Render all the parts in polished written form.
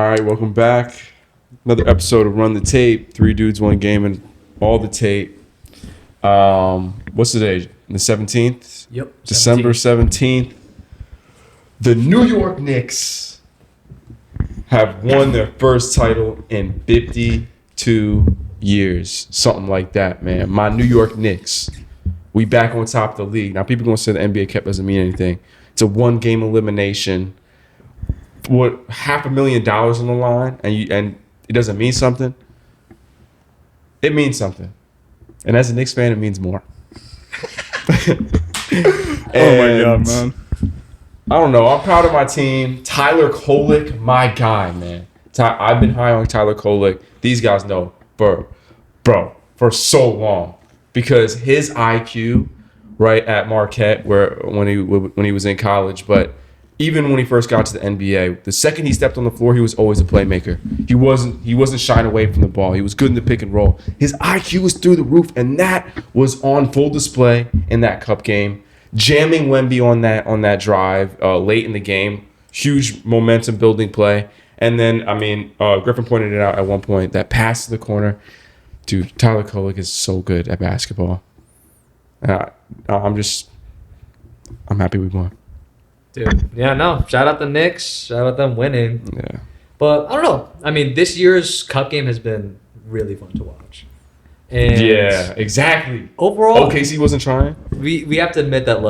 All right, welcome back. Another episode of Run the Tape. 3 dudes, 1 game, and all the tape. What's today? The 17th? Yep. December 17th. The New York Knicks have won their first title in 52 years. Something like that, man. My New York Knicks. We back on top of the league. Now, people going to say the NBA Cup doesn't mean anything. It's a 1-game elimination. What, $500,000 on the line, and it doesn't mean something? It means something. And as a Knicks fan, it means more. Oh my God, man. I don't know. I'm proud of my team. Tyler Kolek, my guy, man. I've been high on Tyler Kolek. These guys know for so long. Because his IQ, right, at Marquette, when he was in college, but even when he first got to the NBA, the second he stepped on the floor, he was always a playmaker. He wasn't shying away from the ball. He was good in the pick and roll. His IQ was through the roof, and that was on full display in that Cup game. Jamming Wemby on that drive late in the game, huge momentum building play. And then, Griffin pointed it out at one point, that pass to the corner. Dude, Tyler Kolek is so good at basketball. I'm happy we won. Dude, yeah, no. Shout out the Knicks. Shout out them winning. Yeah. But I don't know. This year's Cup game has been really fun to watch. And yeah, exactly. Overall, OKC wasn't trying. We have to admit that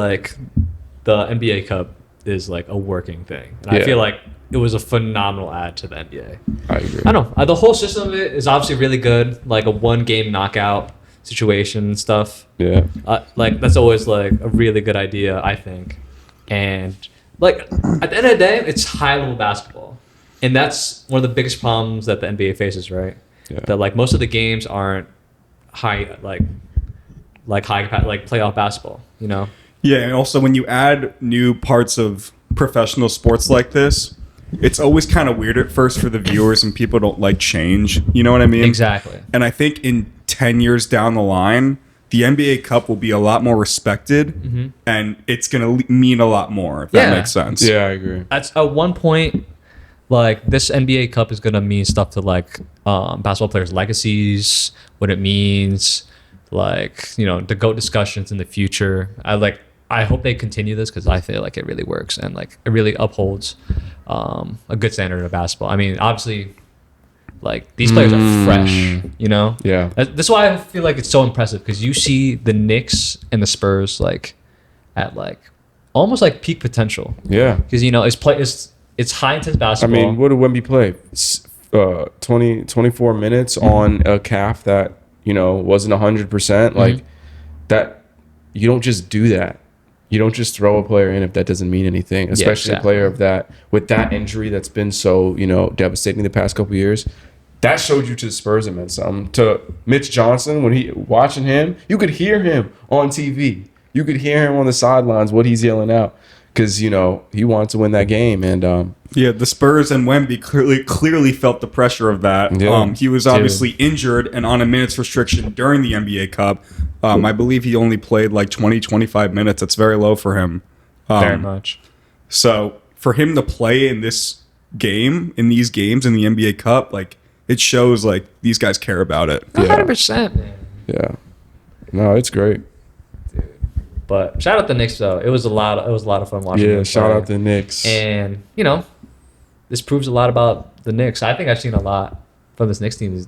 the NBA Cup is a working thing, and I feel like it was a phenomenal add to the NBA. I agree. I don't know. The whole system of it is obviously really good, like a 1-game knockout situation and stuff. Yeah. That's always a really good idea, I think. And at the end of the day, it's high level basketball, and that's one of the biggest problems that the NBA faces, right? Yeah. That most of the games aren't high playoff basketball, you know? Yeah, and also when you add new parts of professional sports like this, it's always kind of weird at first for the viewers, and people don't like change. You know what I mean? Exactly. And I think in 10 years down the line, the NBA Cup will be a lot more respected, and it's going to mean a lot more, if that makes sense. Yeah, I agree. At one point, this NBA Cup is going to mean stuff to basketball players' legacies, what it means, the GOAT discussions in the future. I hope they continue this because I feel like it really works and it really upholds a good standard of basketball. Obviously, these players are fresh, you know? Yeah. That's why I feel like it's so impressive because you see the Knicks and the Spurs at almost peak potential. Yeah. Because it's high intense basketball. What did Wemby play? 24 minutes on a calf that wasn't 100%. That you don't just do that. You don't just throw a player in if that doesn't mean anything, especially a player of that with that injury that's been so devastating the past couple of years. That showed you to the Spurs it meant something. To Mitch Johnson, when watching him, you could hear him on TV. You could hear him on the sidelines, what he's yelling out, because he wanted to win that game. And the Spurs and Wemby clearly felt the pressure of that. Yeah. He was obviously injured and on a minutes restriction during the NBA Cup. I believe he only played 20, 25 minutes. That's very low for him. Very much. So for him to play in this game, in these games in the NBA Cup, it shows these guys care about it. 100%, man. Yeah. No, it's great. Dude. But shout out the Knicks though. It was a lot of fun watching. Yeah, shout out the Knicks. And this proves a lot about the Knicks. I think I've seen a lot from this Knicks team.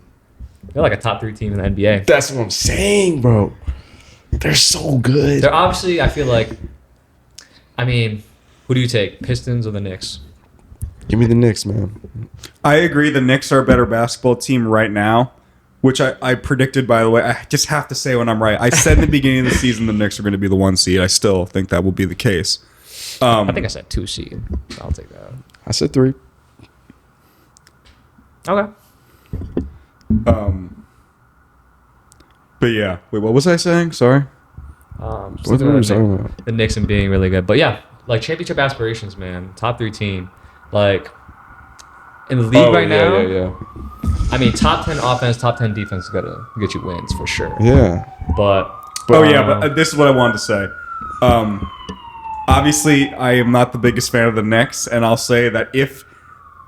They're a top 3 team in the NBA. That's what I'm saying, bro. They're so good. They're obviously, I feel who do you take? Pistons or the Knicks? Give me the Knicks, man. I agree. The Knicks are a better basketball team right now, which I predicted, by the way. I just have to say when I'm right. I said in the beginning of the season the Knicks are going to be the 1 seed. I still think that will be the case. I think I said 2 seed. I'll take that. I said 3. Okay. But yeah, wait, what was I saying? Sorry. What were we talking about? The Knicks and being really good, but yeah, championship aspirations, man. Top 3 team, in the league right now. Yeah. Top 10 offense, top 10 defense is gonna get you wins for sure. Yeah. But but this is what I wanted to say. Obviously, I am not the biggest fan of the Knicks, and I'll say that if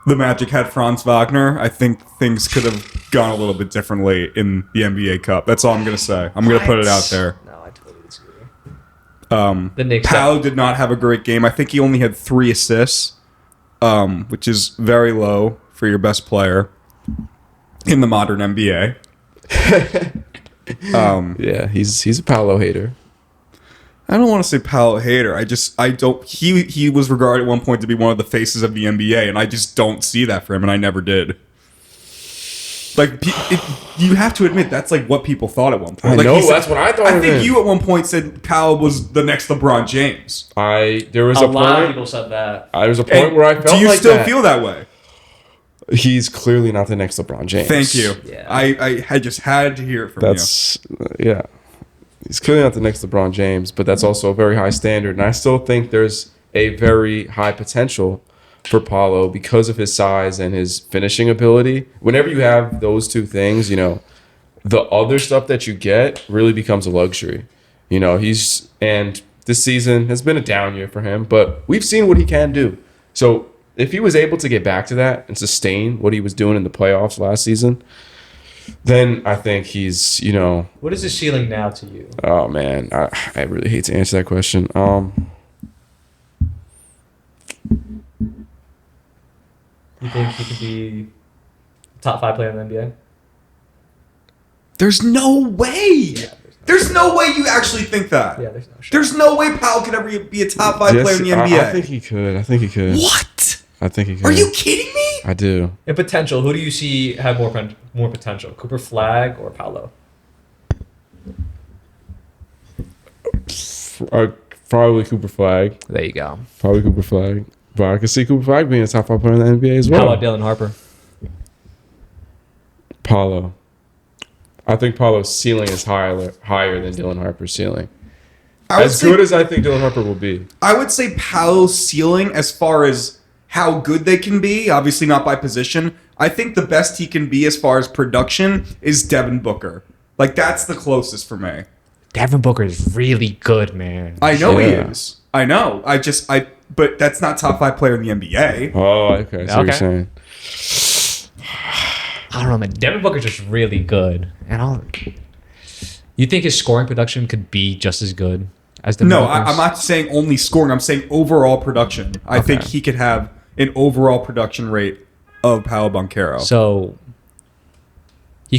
the Magic had Franz Wagner, I think things could have gone a little bit differently in the NBA Cup. That's all I'm going to say. I'm going to put it out there. No, I totally disagree. The Knicks. Powell did not have a great game. I think he only had 3 assists, which is very low for your best player in the modern NBA. Yeah, he's a Paolo hater. I don't want to say Powell hater. I don't. He was regarded at one point to be one of the faces of the NBA, and I just don't see that for him, and I never did. Like, you have to admit that's like what people thought at one point. I Like, know, he said- that's what I thought I of think him. you at one point said Powell was the next LeBron James. There was A a lot of point. people said that. There was a point And where I felt do you like still that. feel that way? He's clearly not the next LeBron James. Thank you. Yeah. I just had to hear it from That's yeah. He's clearly not the next LeBron James, but that's also a very high standard, and I still think there's a very high potential for Paulo because of his size and his finishing ability. Whenever you have those two things, you know, the other stuff that you get really becomes a luxury. You know, and this season has been a down year for him, but we've seen what he can do. So if he was able to get back to that and sustain what he was doing in the playoffs last season, then I think he's, you know, What is his ceiling now to you? oh man, I really hate to answer that question. You think he could be top 5 player in the NBA? There's no way. Yeah, There's no way you actually think that. Yeah, there's no shot. There's no way Powell could ever be a top 5 player in the NBA. I think he could. I think he could. What? I think he could. Are you kidding me? I do. In potential, who do you see have more potential? Cooper Flag or Paolo? Probably Cooper Flag. There you go. Probably Cooper Flag. But I can see Cooper Flag being a top 5 player in the NBA as well. How about Dylan Harper? Paulo. I think Paulo's ceiling is higher than Dylan Harper's ceiling. As good as I think Dylan Harper will be. I would say Powell's ceiling, as far as how good they can be, obviously not by position. I think the best he can be as far as production is Devin Booker. Like, that's the closest for me. Devin Booker is really good, man. I know he Yeah. is. I know. But that's not top 5 player in the NBA. Oh, okay. I see what you're Okay. saying. I don't know, man. Devin Booker's just really good. You think his scoring production could be just as good as Devin No, Booker's? I'm not saying only scoring. I'm saying overall production. I think he could have an overall production rate of Paolo Banchero. So you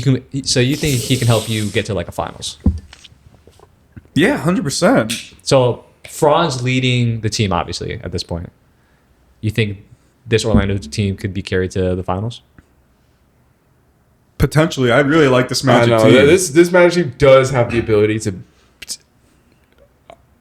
think he can help you get to like a finals? Yeah, 100%. So Franz leading the team, obviously, at this point. You think this Orlando team could be carried to the finals? Potentially. I really like this I Magic know. team. This Magic team does have the ability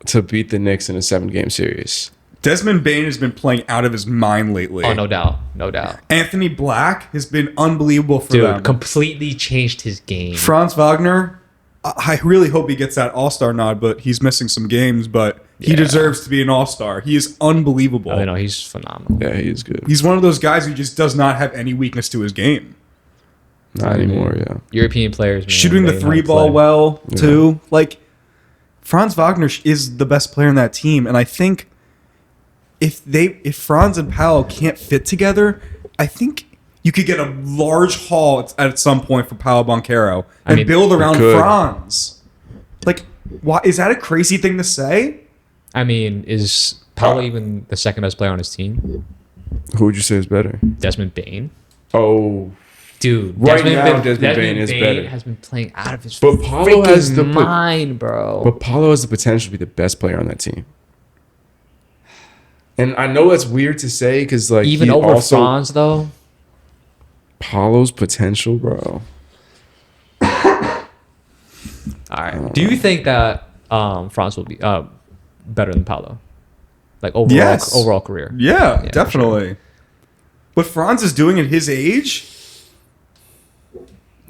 to beat the Knicks in a 7-game series. Desmond Bane has been playing out of his mind lately. Oh, no doubt. No doubt. Anthony Black has been unbelievable for Dude, them. completely changed his game. Franz Wagner, I really hope he gets that All-Star nod, but he's missing some games, but he Yeah. deserves to be an All-Star. He is unbelievable. I know, he's phenomenal. Yeah, he is good. He's one of those guys who just does not have any weakness to his game. Not anymore, yeah. European players, man, Shooting the they know how to 3-ball play. well, too. Like, Franz Wagner is the best player in that team, and I think if Franz and Powell can't fit together, I think you could get a large haul at some point for Paolo Banchero and build around could. Franz. Like, why is that a crazy thing to say? I mean, is Paolo even the second best player on his team? Who would you say is better? Desmond Bane? Oh, Dude, Right now, Desmond Bane is better. has been playing out of his But Paolo has the mind, bro. but Paulo has the potential to be the best player on that team. And I know that's weird to say because, like, Even he over also, Franz, though? Paulo's potential, bro. All right. Do you think that Franz will be better than Paolo? Like, overall career? Yeah, for definitely. What Franz is doing at his age?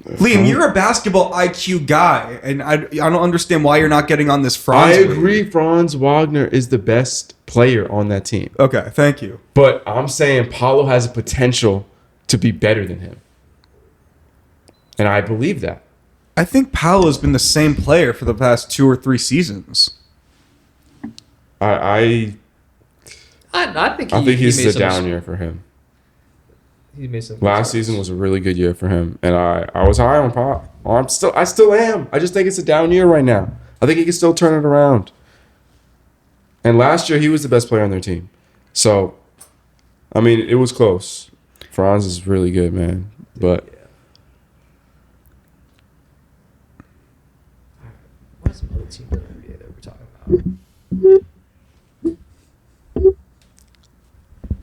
Liam, you're a basketball IQ guy, and I don't understand why you're not getting on this Franz. I agree. Franz Wagner is the best player on that team. Okay, thank you. But I'm saying Paulo has a potential to be better than him. And I believe that. I think Paolo's been the same player for the past 2 or 3 seasons. I I think think he's made a some- down year for him. he made some. Last season was a really good year for him, and I was high on Pop. I still am. I just think it's a down year right now. I think he can still turn it around. And last year he was the best player on their team. So, I mean, it was close. Franz is really good, man. But what's some other team in the NBA that we're talking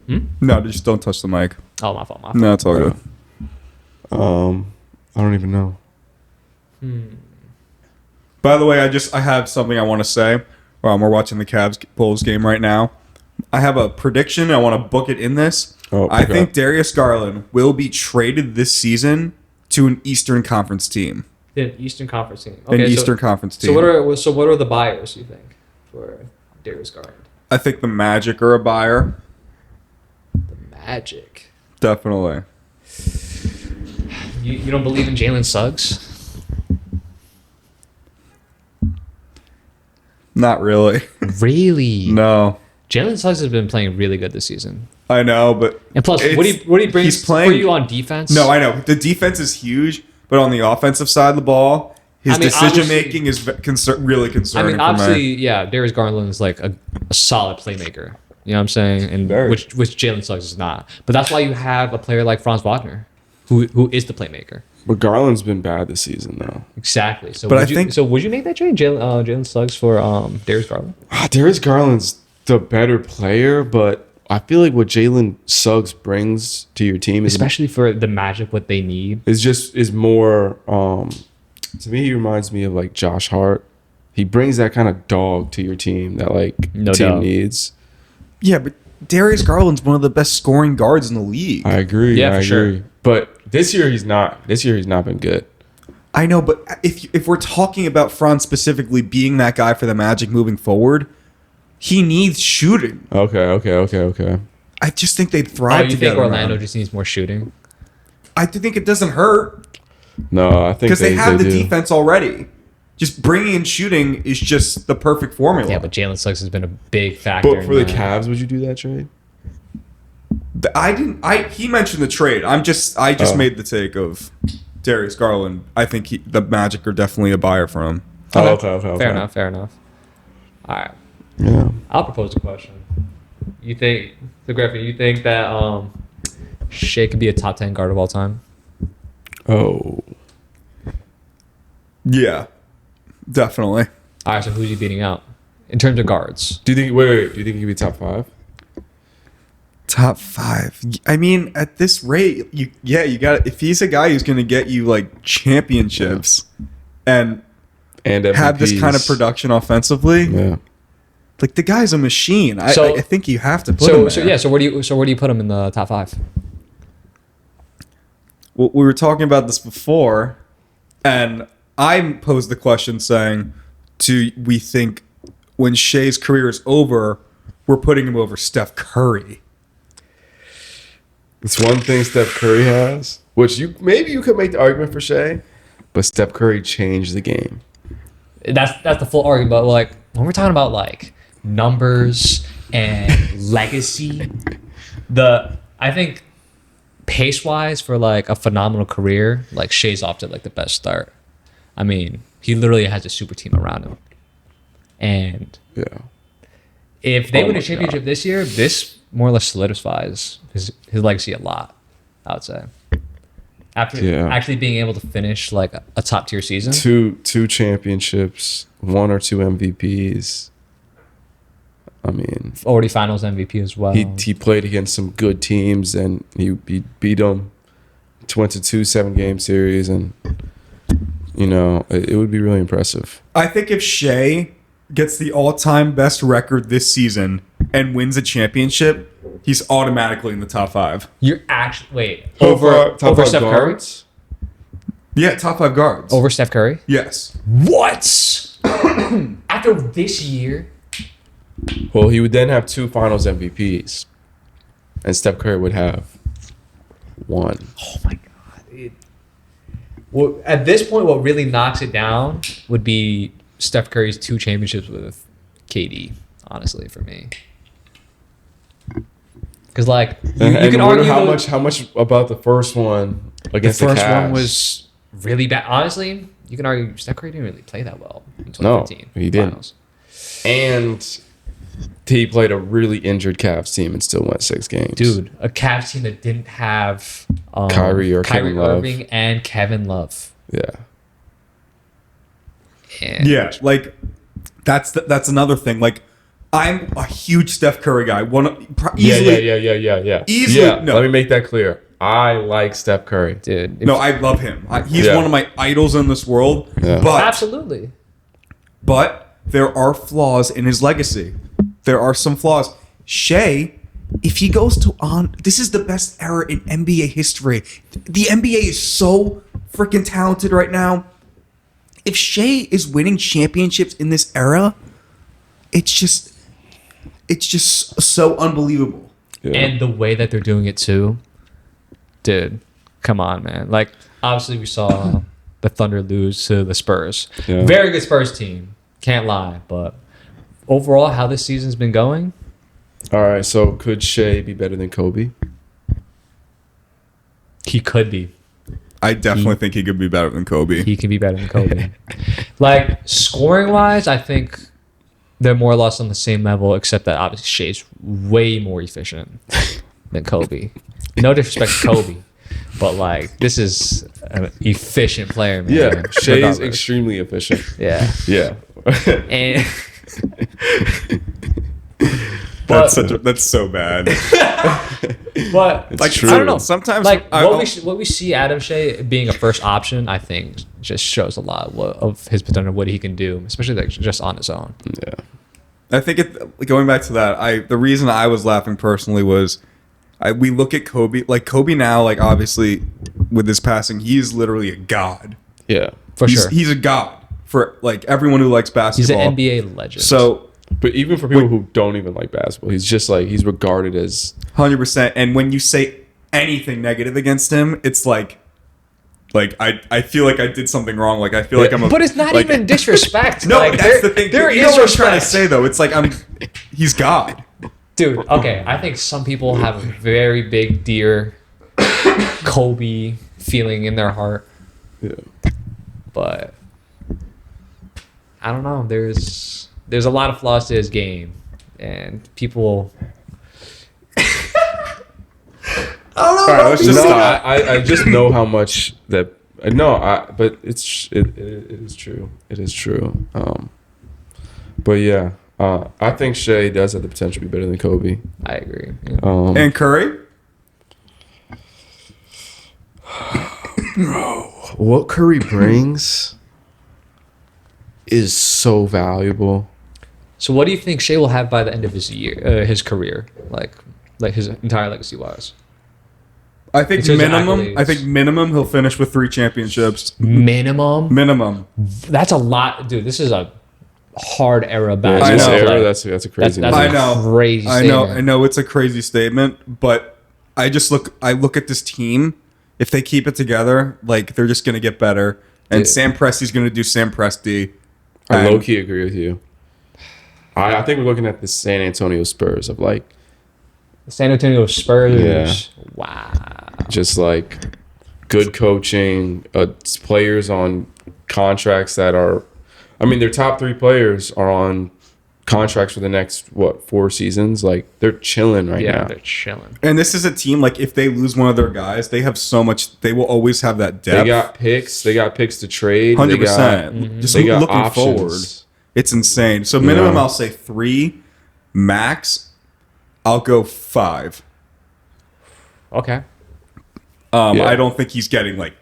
about? No, just don't touch the mic. Oh, my fault. No, it's all good. I don't even know. By the way, I have something I want to say. We're watching the Cavs Bulls game right now. I have a prediction. I want to book it in this. I think Darius Garland will be traded this season to an Eastern Conference team. An Eastern Conference team. Conference team. So what are the buyers, you think, for Darius Garland? I think the Magic are a buyer. The Magic. Definitely. You don't believe in Jalen Suggs? Not really. Really? No. Jalen Suggs has been playing really good this season. I know, but and plus, what do he bring for you on defense? No, I know the defense is huge, but on the offensive side of the ball, his decision making is really concerning. Obviously, yeah, Darius Garland is like a solid playmaker. You know what I'm saying? And which Jalen Suggs is not. But that's why you have a player like Franz Wagner, who is the playmaker. But Garland's been bad this season, though. Exactly. So, would you make that trade, Jalen Suggs for Darius Garland? Darius Garland's the better player, but I feel like what Jalen Suggs brings to your team, especially for the Magic, what they need, is more. To me, he reminds me of like Josh Hart. He brings that kind of dog to your team that team needs. Yeah, but Darius Garland's one of the best scoring guards in the league. I agree. Yeah, for sure. But this year he's not. This year he's not been good. I know, but if we're talking about Franz specifically being that guy for the Magic moving forward, he needs shooting. Okay. I just think they'd thrive together. You think Orlando just needs more shooting? I think it doesn't hurt. No, I think because they have the defense already. Just bringing in shooting is just the perfect formula. Yeah, but Jalen Suggs has been a big factor. But for the Cavs, would you do that trade? He mentioned the trade. I just made the take of Darius Garland. I think the Magic are definitely a buyer for him. Okay. Fair enough. All right. Yeah. I'll propose a question. You think that Shai could be a top 10 guard of all time? Oh. Yeah. Definitely. All right, so who's he beating out in terms of guards? Do you think? Wait. Do you think he could be top 5? Top 5. I mean, at this rate, you got. If he's a guy who's going to get you like championships and have this kind of production offensively, like the guy's a machine. I think you have to put him there. So where do you put him in the top 5? Well, we were talking about this before, and I posed the question saying, do we think when Shai's career is over, we're putting him over Steph Curry? It's one thing Steph Curry has, which maybe you could make the argument for Shai, but Steph Curry changed the game. That's the full argument. But like when we're talking about like numbers and legacy, I think pace-wise for like a phenomenal career, like Shai's off to like the best start. I mean, he literally has a super team around him. And if they win a championship this year, this more or less solidifies his legacy a lot, I would say. After actually being able to finish like a top tier season. Two championships, 1 or 2 MVPs. I mean, already finals MVP as well. He played against some good teams and he beat them. Went to 2 7-game series and it would be really impressive. I think if Shai gets the all-time best record this season and wins a championship, he's automatically in the top 5. You're actually over Steph Curry? Yeah, top 5 guards. Over Steph Curry? Yes. What? After this year? Well, he would then have 2 finals MVPs. And Steph Curry would have 1. Oh my God, dude. Well, at this point, what really knocks it down would be Steph Curry's 2 championships with KD, honestly, for me. Because like you And can wonder argue how much about the first one against the first Cavs? one was really bad. Honestly, you can argue Steph Curry didn't really play that well in No, 2015. he didn't. Finals. And he played a really injured Cavs team and still won 6 games. Dude, a Cavs team that didn't have Kyrie Kyrie Love. Irving and Kevin Love. Yeah. And Yeah, like that's another thing. Like I'm a huge Steph Curry guy. Easily, Yeah. Easily, Yeah, no. let me make that clear. I like Steph Curry. dude, No, I love him. He's Yeah. one of my idols in this world. Yeah. absolutely. But there are flaws in his legacy. There are some flaws. Shai, if he goes to this is the best era in NBA history. The NBA is so freaking talented right now. If Shai is winning championships in this era, it's just so unbelievable. Yeah. And the way that they're doing it too, dude, come on, man. Like, obviously we saw the Thunder lose to the Spurs. Yeah. Very good Spurs team, can't lie. But overall, how this season's been going, All right, so could Shai be better than Kobe? he could be. I definitely think he could be better than Kobe. He can be better than Kobe. Like, scoring wise, I think they're more or less on the same level, except that obviously Shai's way more efficient than Kobe. No disrespect to Kobe, but like, this is an efficient player, man. Yeah, Shai is Regardless. extremely efficient. Yeah. Yeah. And That's so bad. but It's true. I don't know. Sometimes Like what we see Adam Shai being a first option, I think just shows a lot of his potential, what he can do, especially like just on his own. Yeah. I think going back to that, the reason I was laughing personally was we look at Kobe, like Kobe now, like obviously with his passing, he's literally a god. Yeah. For sure. He's a god for like everyone who likes He's basketball. an NBA legend. So But even for people who don't even like basketball, he's just like, he's regarded as 100%. And when you say anything negative against him, it's like I feel like I did something wrong. Like I feel like I'm a. But it's not like- even disrespect. No, like, that's the thing. There You know is what I'm trying to respect. say though. It's like he's God. Dude, okay. I think some people have a very big dear Kobe feeling in their heart, yeah. but I don't know. There's a lot of flaws to his game, and people. I don't know. All right, let's just No, stop. I just know how much that but it is true. It is true. But yeah, I think Shai does have the potential to be better than Kobe. I agree. And Curry. What Curry brings is so valuable. So, what do you think Shai will have by the end of his career, like his entire legacy wise? I think In terms of minimum. accolades. I think minimum he'll finish with 3 championships. Minimum. Minimum. That's a lot, dude. This is a hard era Yeah, basketball. I this know. era, play. that's a crazy. That's I number. know. Crazy. I know. statement. I know it's a crazy statement, but I look at this team. If they keep it together, like they're just gonna get better. And Dude. Sam Presti's gonna do Sam Presti. I And- low key agree with you. I think we're looking at the San Antonio Spurs of like San Antonio Spurs. Yeah. Wow. just like good coaching, players on contracts that are, I mean, their top 3 players are on contracts for the next 4 seasons. Like they're chilling right Yeah, now. they're chilling. And this is a team like if they lose one of their guys, they have so much. They will always have that depth. They got picks. They got picks to trade. 100%. Just They got looking options. forward, it's insane. So minimum, Yeah. I'll say 3. Max, I'll go 5. Okay. Yeah. I don't think he's getting like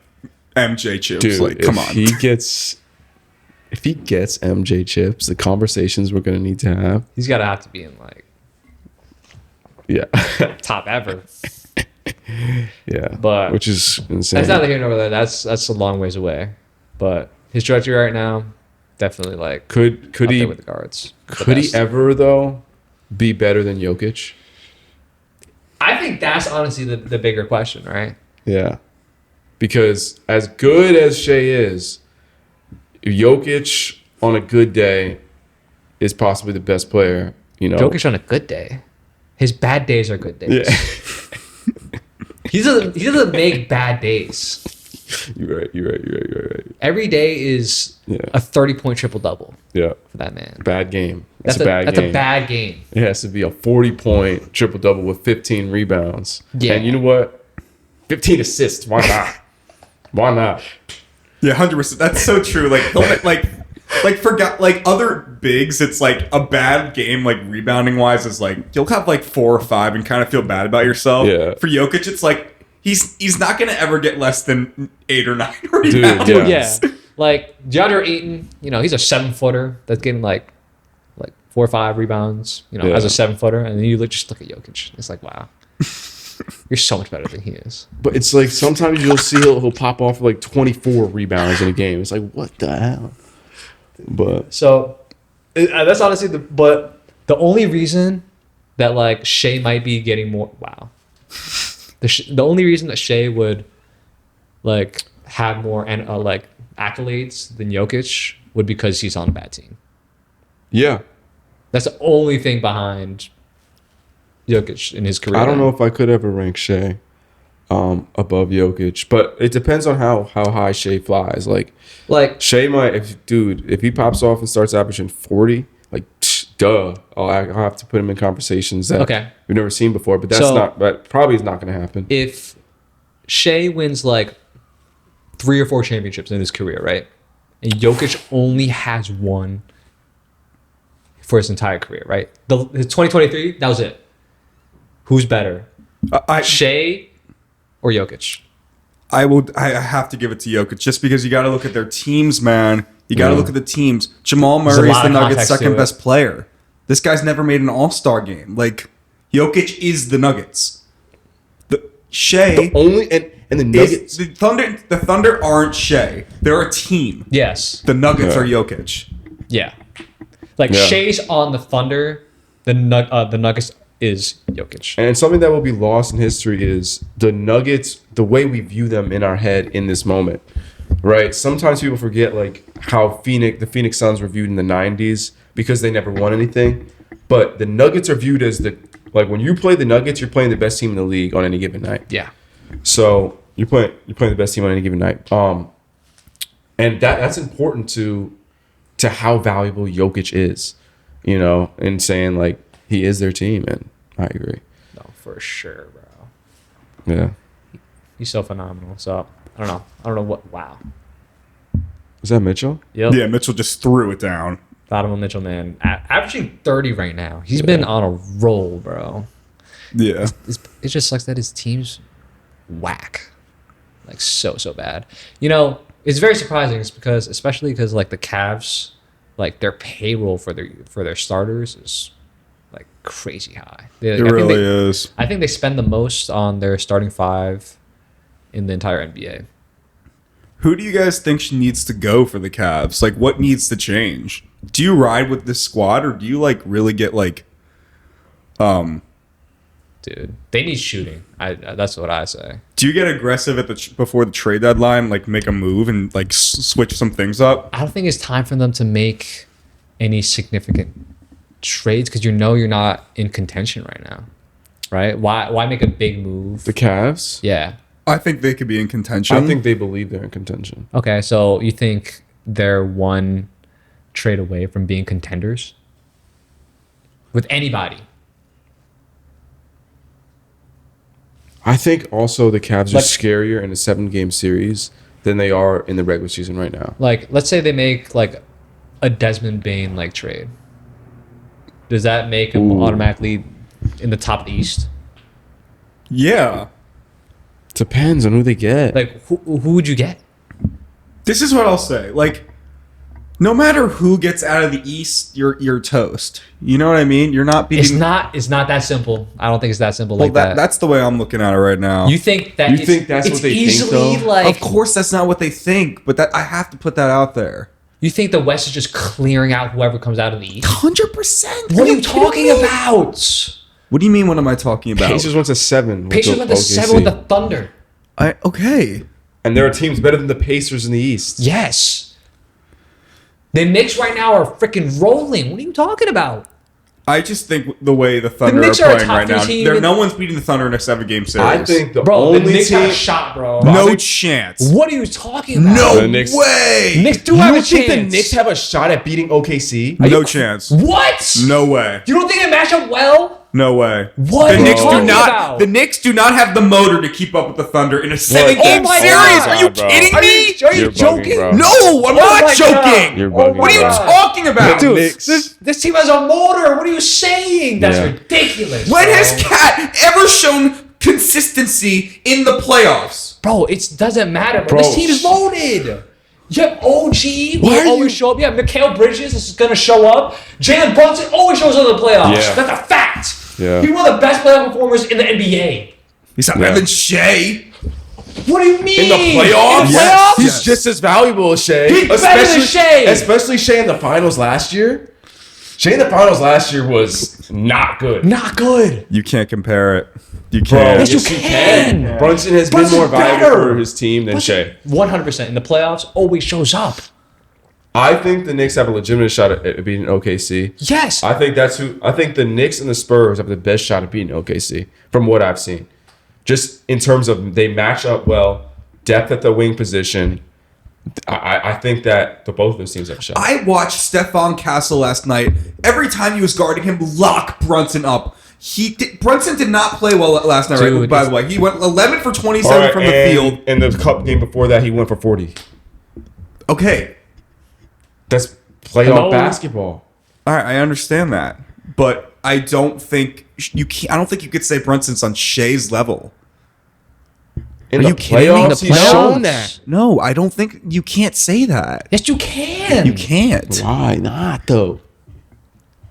MJ chips. Dude, like, come on. if he gets MJ chips, the conversations we're gonna need to have. He's got to have to be in like Yeah, top ever. yeah. But- which is insane. That's neither here nor there. That's a long ways away. But his trajectory right now, definitely like Could up he there with the guards. The could he best. ever though be better than Jokic? I think that's honestly the bigger question, right? Yeah, because as good as Shai is, Jokic on a good day is possibly the best player. You know, Jokic on a good day. His bad days are good days. Yeah. He doesn't make bad days. You're right. Every day is a 30-point triple-double Yeah. for that man. Bad game. That's a bad game. That's a bad game. It has to be a 40-point triple-double with 15 rebounds. Yeah. And you know what? 15 assists. Why not? Why not? Yeah, 100%. That's so true. Like he'll forgot like other bigs. It's like a bad game, like rebounding wise, is like you'll have like 4 or 5 and kind of feel bad about yourself. Yeah. For Jokic, it's like he's not gonna ever get less than 8 or 9 Dude, rebounds. yeah. Yeah. Like DeAndre Ayton, he's a 7-footer that's getting like 4 or 5 rebounds, as a 7-footer, and then you just look at Jokic. It's like, wow. You're so much better than he is. But it's like sometimes you'll see he'll pop off like 24 rebounds in a game. It's like, what the hell? But So that's honestly the only reason that like Shai might be getting more. Wow. The only reason that Shai would like have more and like accolades than Jokic would because he's on a bad team. yeah, That's the only thing behind Jokic in his career. I don't know if I could ever rank Shai above Jokic, but it depends on how high Shai flies. Like Shai might, if he pops off and starts averaging 40, like duh, I'll have to put him in conversations that we've never seen before. But that probably is not going to happen. If Shai wins like 3 or 4 championships in his career, right? And Jokic only has 1 for his entire career, right? His 2023, that was it. Who's better, Shai or Jokic? I have to give it to Jokic just because you got to look at their teams, man. You got to look at the teams. Jamal Murray is the Nuggets' second best player. This guy's never made an All-Star game. Like Jokic is the Nuggets. Shai and the Nuggets. the Thunder aren't Shai. They're a team. Yes. The Nuggets are Jokic. Yeah. Like Shai's on the Thunder, the Nuggets is Jokic. And something that will be lost in history is the Nuggets, the way we view them in our head in this moment, right? Sometimes people forget like how the Phoenix Suns were viewed in the 90s because they never won anything. But the Nuggets are viewed as when you play the Nuggets, you're playing the best team in the league on any given night. Yeah. So you're playing the best team on any given night. And that's important to how valuable Jokic is, and saying like he is their team, and I agree. No, for sure, bro. Yeah. He's so phenomenal. So I don't know what. Wow. Is that Mitchell? Yep. Yeah, Mitchell just threw it down. Donovan Mitchell, man, averaging 30 right now. He's been on a roll, bro. Yeah. It just sucks that his team's whack, like so bad. It's very surprising. It's especially because like the Cavs, like their payroll for their starters is like crazy high. It really is. I think they spend the most on their starting 5 in the entire NBA. Who do you guys think needs to go for the Cavs? Like, what needs to change? Do you ride with this squad, or do you like really get like, Dude, they need shooting. That's what I say. Do you get aggressive at before the trade deadline, like make a move and like switch some things up? I don't think it's time for them to make any significant trades because you're not in contention right now, right? Why make a big move? The Cavs? Yeah. I think they could be in contention. I think they believe they're in contention. Okay, so you think they're 1 trade away from being contenders with anybody? I think also the Cavs are scarier in a 7-game series than they are in the regular season right now. Like, let's say they make like a Desmond Bain like trade. Does that make them automatically in the top of the East? Yeah. Depends on who they get. Like, who would you get? This is what I'll say. Like, no matter who gets out of the East, you're toast. You know what I mean? You're not beating. It's not that simple. I don't think it's that simple Well, like that. that's the way I'm looking at it right now. You think that? You think that's what they think, easily though? like? Of course, that's not what they think, but that I have to put that out there. You think the West is just clearing out whoever comes out of the East? 100%. What are you talking about? What do you mean? What am I talking about? Pacers went to 7. Pacers went to 7 with the Thunder. Okay. And there are teams better than the Pacers in the East. Yes. The Knicks right now are freaking rolling. What are you talking about? I just think the way the Thunder Knicks are are a playing top right now, three no team. one's beating the Thunder in a 7-game series. I think the Bro, only the Knicks team. have a shot, bro. no chance. What are you talking about? No The Knicks- way. Knicks do You have a don't think the chance. Knicks have a shot at beating OKC? No chance. What? No way. You don't think they match up well? No way. What The are you Knicks do talking not. about? The Knicks do not have the motor to keep up with the Thunder in a 7-game Oh my series. God. Are you Bro. kidding Are me? you You're bugging, joking? bro. No, I'm not my joking. God. You're Oh bugging, What are you bro. talking about? Dude, Knicks. this team has a motor. What are you saying? That's Yeah. ridiculous. When bro. has Cat ever shown consistency in the playoffs? Bro, it doesn't matter, bro. Bro. This team is loaded. You have OG who Why are will always you- show up. Yeah, Mikal Bridges is going to show up. Jalen Brunson always shows up in the playoffs. Yeah. That's a fact. Yeah. He's one of the best playoff performers in the NBA. He's not Yeah. better than Shea. What do you mean? In the playoffs? In the Yes. playoffs? He's Yes. just as valuable as Shea. He's better than Shea. Especially Shea in the finals last year. Shea in the finals last year was not good. Not good. You can't compare it. You Bro, can't. Yes, you can. Brunson has Brunson's been more valuable better. for his team than Shea. 100% in the playoffs always shows up. I think the Knicks have a legitimate shot at beating OKC. Yes. I think the Knicks and the Spurs have the best shot at beating OKC from what I've seen. Just in terms of they match up well, depth at the wing position. I think that both of those teams have a shot. I watched Stephon Castle last night. Every time he was guarding him, lock Brunson up. Brunson did not play well last night. Dude, right? By the way, he went 11 for 27 All right, from the and field. in the cup game before that, he went for 40. Okay, That's playoff Hello? basketball. all right, I understand that, but I don't think you can. I don't think you could say Brunson's on Shea's level. In Are the you kidding me? playoffs, The he's playoffs? shown that. No, I don't think you can't say that. Yes, you can. You can't. Why not though?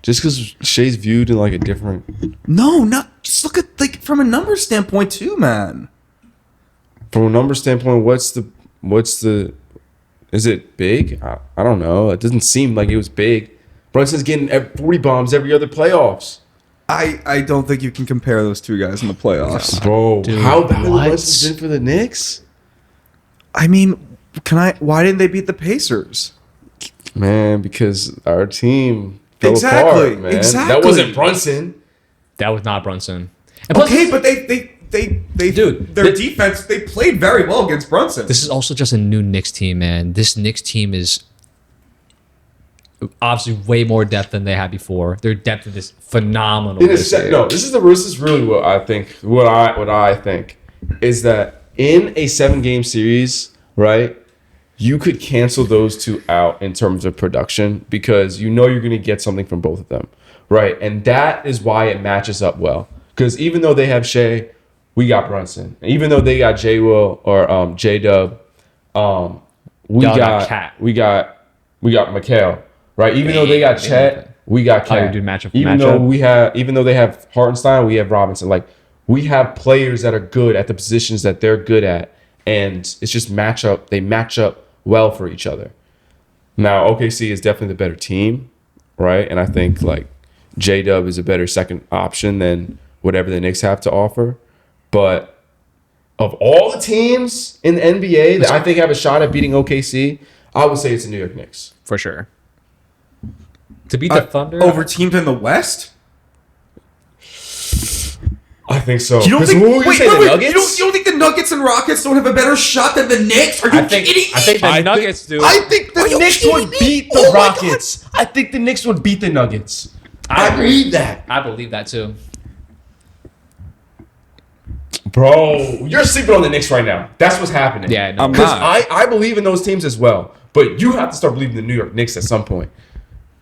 Just because Shea's viewed in like a different. No, not just look at like from a number standpoint too, man. From a number standpoint, what's the? Is it big? I don't know. It doesn't seem like it was big. Brunson's getting 40 bombs every other playoffs. I don't think you can compare those two guys in the playoffs. Bro, Dude, how valuable what? Brunson's been for the Knicks? I mean, why didn't they beat the Pacers? Man, because our team fell Exactly, apart, man. exactly. That wasn't Brunson. That was not Brunson. And plus, Okay, but they Dude, their defense, they played very well against Brunson. this is also just a new Knicks team, man. This Knicks team is obviously way more depth than they had before. Their depth is phenomenal. This year. No, this is really what I think. What I think is that in a 7-game series, right? You could cancel those two out in terms of production because you know you're going to get something from both of them, right? And that is why it matches up well. Because even though they have Shea, we got Brunson. And even though they got J Will or J Dub, we Y'all got got Cat. we got Mikal, right? Even though they got Chet, we got Oh, you Cat. do matchup for Even matchup? though they have Hartenstein, we have Robinson. Like we have players that are good at the positions that they're good at, and it's just matchup. They match up well for each other. Now OKC is definitely the better team, right? And I think like J Dub is a better second option than whatever the Knicks have to offer. But of all the teams in the NBA that I think have a shot at beating OKC, I would say it's the New York Knicks. for sure. To beat the Thunder over teams in the West. I think so. You don't 'Cause think? who were you saying, the You Nuggets? don't think the Nuggets and Rockets don't have a better shot than the Knicks? Are you kidding me? I think the Nuggets do. I think The Knicks would beat the Rockets. I think the Knicks would beat the Nuggets. I believe that. I believe that too. Bro, you're sleeping on the Knicks right now. That's what's happening. Yeah, I know. I'm Because not. I believe in those teams as well. But you have to start believing in the New York Knicks at some point.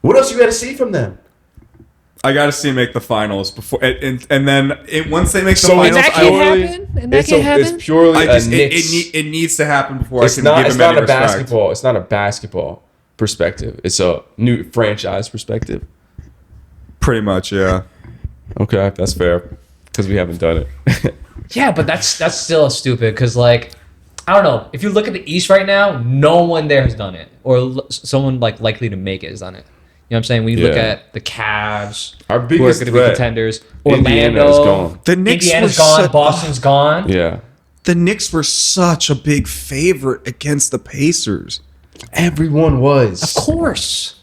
What else you got to see from them? I got to see them make the finals before, and then once they make the So finals, that I can't will- happen? And that can't happen? It's purely I just a Knicks. it needs to happen before It's I can not. give It's them not any a respect. basketball. It's not a basketball perspective. It's a new franchise perspective. Pretty much, yeah. Okay, that's fair because we haven't done it. Yeah, but that's still stupid because like I don't know. If you look at the East right now, no one there has done it, or someone like likely to make it has done it. You know what I'm saying? When you look Yeah. at the Cavs, Our who are biggest going to be threat, contenders, Indiana is Orlando, gone. The Knicks Indiana's were gone, such- Boston's gone. Yeah, The Knicks were such a big favorite against the Pacers. everyone was. Of course.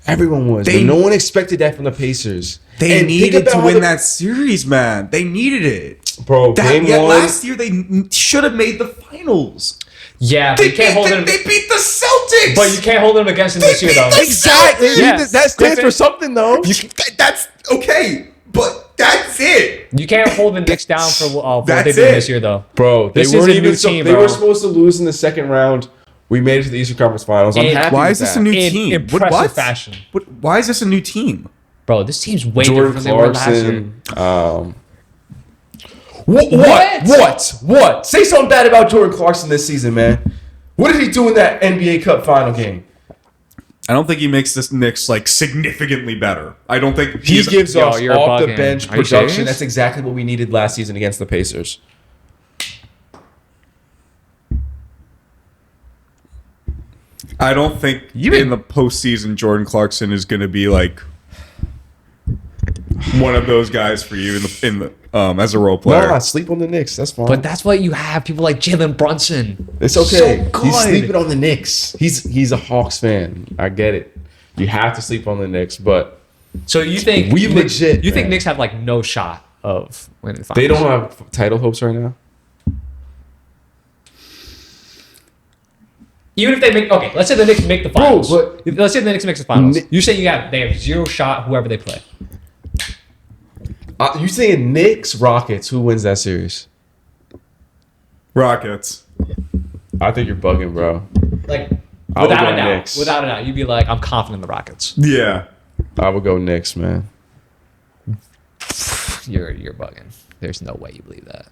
Everyone was. But no one expected that from the Pacers. They needed to win that series, man. They needed it. Bro, game one. Last year, they should have made the finals. Yeah, but you can't hold them. They beat the Celtics. But you can't hold them against them this year, though. Exactly. Yeah. That stands for something, though. That's okay, but that's it. You can't hold the Knicks down for what they did this year, though. Bro, they This weren't is a even new team, they bro. were supposed to lose in the second round. We made it to the Eastern Conference Finals. I'm happy Why with is this that. a new In team? impressive fashion. Why is this a new team? Bro, this team's way Jordan different than they were last year. Clarkson. What? Say something bad about Jordan Clarkson this season, man. What did he do in that NBA Cup final game? I don't think he makes this Knicks like significantly better. I don't think He gives us you're off the bugging. bench Are you production. serious? That's exactly what we needed last season against the Pacers. I don't think in the postseason Jordan Clarkson is going to be like one of those guys for you in the as a role player. No, sleep on the Knicks. That's fine. But that's what you have. People like Jalen Brunson. It's okay. So good. He's sleeping on the Knicks. He's a Hawks fan. I get it. You have to sleep on the Knicks, but So you think We legit, You think man. Knicks have like no shot of winning the finals? they don't have title hopes right now. Even if they make let's say the Knicks make the finals. but- Let's say the Knicks makes the finals. Knick- You say they have zero shot whoever they play. You saying Knicks, Rockets? Who wins that series? Rockets. I think you're bugging, bro. Like I would without go a doubt. Knicks. Without a doubt. You'd be like, I'm confident in the Rockets. Yeah. I would go Knicks, man. You're bugging. There's no way you believe that.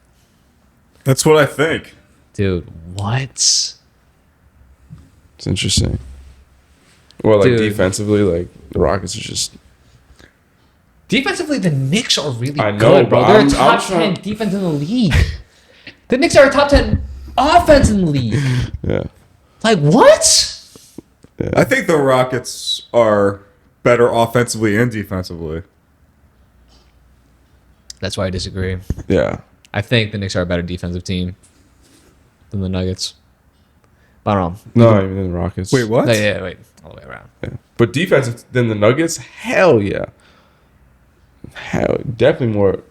That's what I think. Dude, what? It's interesting. Well, like Dude. defensively, like the Rockets are just. Defensively, the Knicks are really I know, good, bro. but They're I'm a top trying- 10 defense in the league. The Knicks are a top 10 offense in the league. Yeah. Like, what? I think the Rockets are better offensively and defensively. That's why I disagree. Yeah. I think the Knicks are a better defensive team than the Nuggets. But I don't know. No, even the Rockets. Wait, what? Yeah, wait. All the way around. Yeah. But defensive than the Nuggets? Hell yeah. Definitely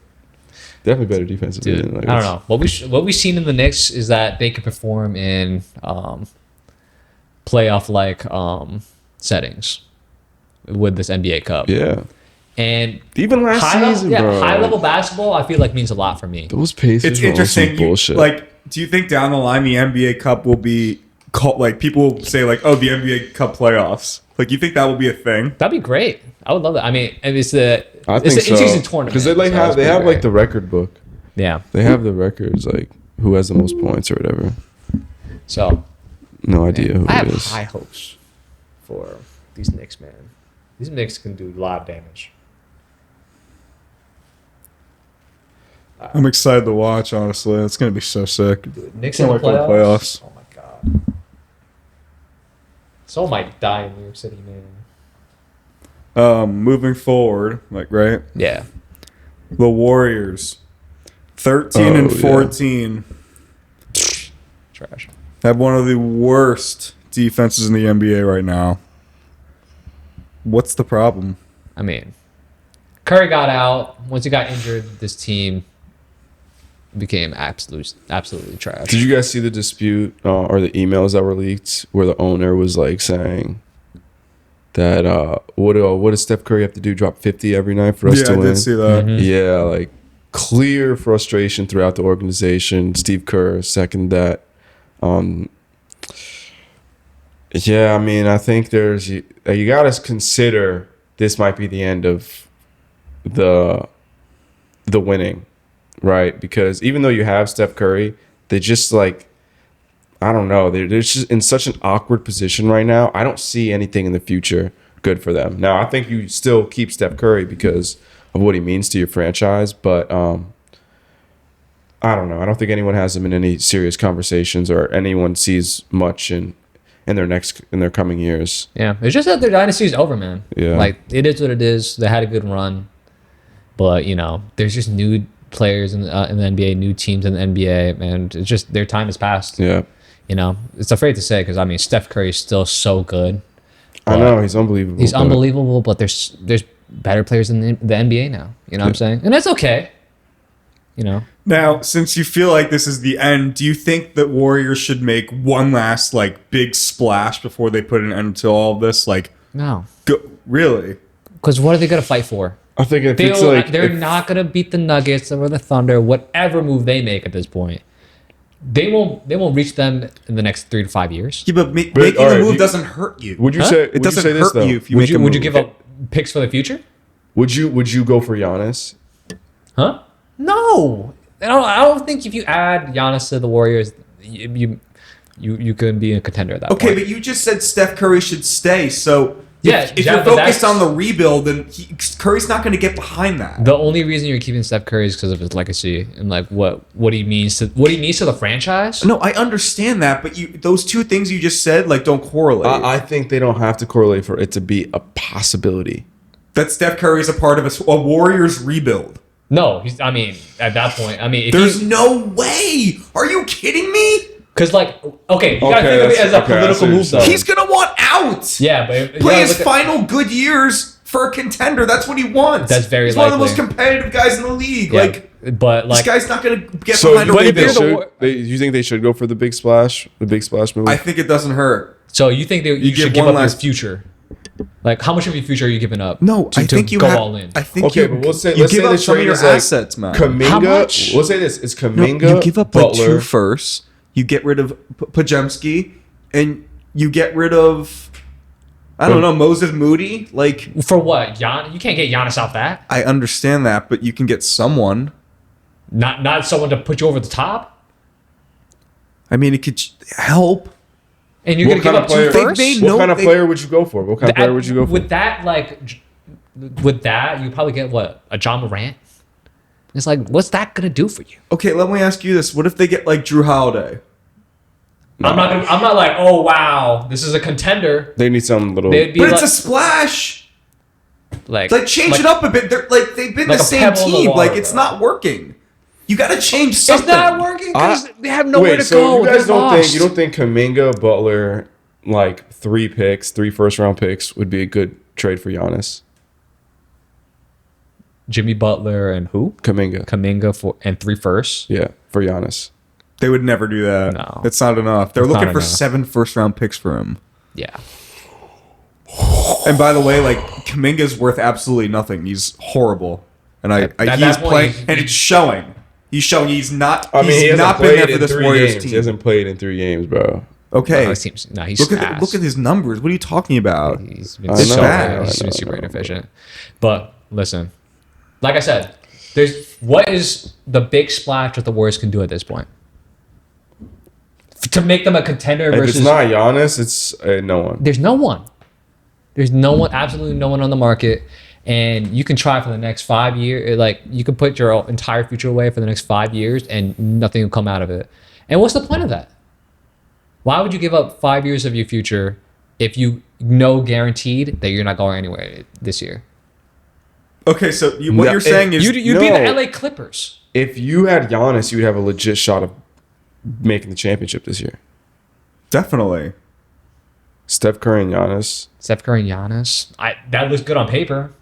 better defensively Dude, than the I Nuggets. don't know. What we've seen in the Knicks is that they can perform in playoff-like settings with this NBA Cup. Yeah. And Even last season, bro. high-level basketball, I feel like means a lot for me. Those Pacers It's were on interesting. some bullshit. Do you think down the line the NBA Cup will be called, like people will say like, oh, the NBA Cup playoffs? Like, you think that will be a thing? That'd be great. I would love that. I mean, it's I it's think an so. in-season tournament. Because they like so have it's they pretty have like great. the record book. Yeah. They have the records, like who has the most points or whatever. So No idea who I have it is. high hopes for these Knicks, man. These Knicks can do a lot of damage. I'm excited to watch, honestly. It's going to be so sick. Dude, Knicks Can't in wait the for the playoffs. playoffs. Oh my god. Someone might die in New York City, man. Moving forward, like, right? Yeah. The Warriors, 13 and 14, Trash. have one of the worst defenses in the NBA right now. What's the problem? I mean, Curry got out. Once he got injured, this team became absolutely trash. Did you guys see the dispute or the emails that were leaked where the owner was like saying that what does Steph Curry have to do? Drop 50 every night for us Yeah, to I win? did see that. Mhm. Yeah, like clear frustration throughout the organization. Steve Kerr seconded that. Yeah, I mean, I think you got to consider this might be the end of the winning, right? Because even though you have Steph Curry, they just like, I don't know, they're just in such an awkward position right now. I don't see anything in the future good for them. Now, I think you still keep Steph Curry because of what he means to your franchise, but I don't know. I don't think anyone has him in any serious conversations or anyone sees much in their coming years. Yeah, it's just that their dynasty is over, man. Yeah. Like, it is what it is. They had a good run. But, there's just new players in the NBA, new teams in the NBA, and it's just their time has passed. Yeah. It's afraid to say because, I mean, Steph Curry is still so good. I know he's unbelievable. He's unbelievable, but there's better players in the NBA now. You know what I'm saying? And that's okay. You know. Now, since you feel like this is the end, do you think that Warriors should make one last like big splash before they put an end to all of this? Like, No. Really? Because what are they gonna fight for? I think if it's like they're not gonna beat the Nuggets or the Thunder, whatever move they make at this point. They won't reach them in the next 3 to 5 years. Yeah, but making a move doesn't hurt you. Would you say it doesn't say this, hurt you though? if you make a move? Would you give up picks for the future? Would you go for Giannis? Huh? No. I don't think if you add Giannis to the Warriors, you could be a contender at that point. Okay, but you just said Steph Curry should stay, so Yeah, if you're focused on the rebuild, then Curry's not going to get behind that. The only reason you're keeping Steph Curry is because of his legacy and like what he means to the franchise. No, I understand that, but those two things you just said like don't correlate. I think they don't have to correlate for it to be a possibility. That Steph Curry is a part of a Warriors rebuild. No, at that point, if there's no way. Are you kidding me? Because you gotta think of it as a political move, though. He's gonna want out. Yeah, but play his final good years for a contender. That's what he wants. That's very He's likely. one of the most competitive guys in the league. Yeah, but this guy's not gonna get So behind a rebuild. you think they should go for the big splash move? I think it doesn't hurt. So you think you should give up your future? Like, how much of your future are you giving up? No, I think you go have, all in. I think okay, but let's you say give the up some of trade your is like assets, man. Kuminga. How much? Let's say this: it's Kuminga. No, you give up Butler. like 2 firsts. You get rid of Pajemski, and you get rid of I don't know Moses Moody. Like for what? You can't get Giannis off that. I understand that, but you can get someone. Not someone to put you over the top. I mean, it could help. And you're going to give up 2 firsts? What kind of player would you go for? What kind of player would you go for? With that, you probably get what? A John Morant? It's like, what's that going to do for you? Okay, let me ask you this. What if they get like Drew Holiday? I'm not like, oh wow, this is a contender. They need some little. But it's a splash. Like change it up a bit. They've been the same team. Like it's not working. You got to change something. It's not working because they have nowhere to go. You guys don't think Kuminga, Butler, like 3 first-round picks would be a good trade for Giannis? Jimmy Butler and who? Kuminga and 3 firsts. Yeah, for Giannis. They would never do that. No, it's not enough. They're looking for 7 first-round picks for him. Yeah. And by the way, like Kuminga's worth absolutely nothing. He's horrible, and he's playing, and it's showing. He's showing he's not. He's not been there for this Warriors team. He hasn't played in 3 games, bro. Okay. He's look at his numbers. What are you talking about? He's been super inefficient. But listen, like I said, what is the big splash that the Warriors can do at this point to make them a contender? If it's not Giannis, it's no one. There's no one. There's no one. Absolutely no one on the market. And you can try for the next 5 years. Like you can put your entire future away for the next 5 years, and nothing will come out of it. And what's the point of that? Why would you give up 5 years of your future if you know guaranteed that you're not going anywhere this year? Okay, so what you're saying is you'd be the LA Clippers. If you had Giannis, you would have a legit shot of making the championship this year. Definitely. Steph Curry and Giannis. That looks good on paper.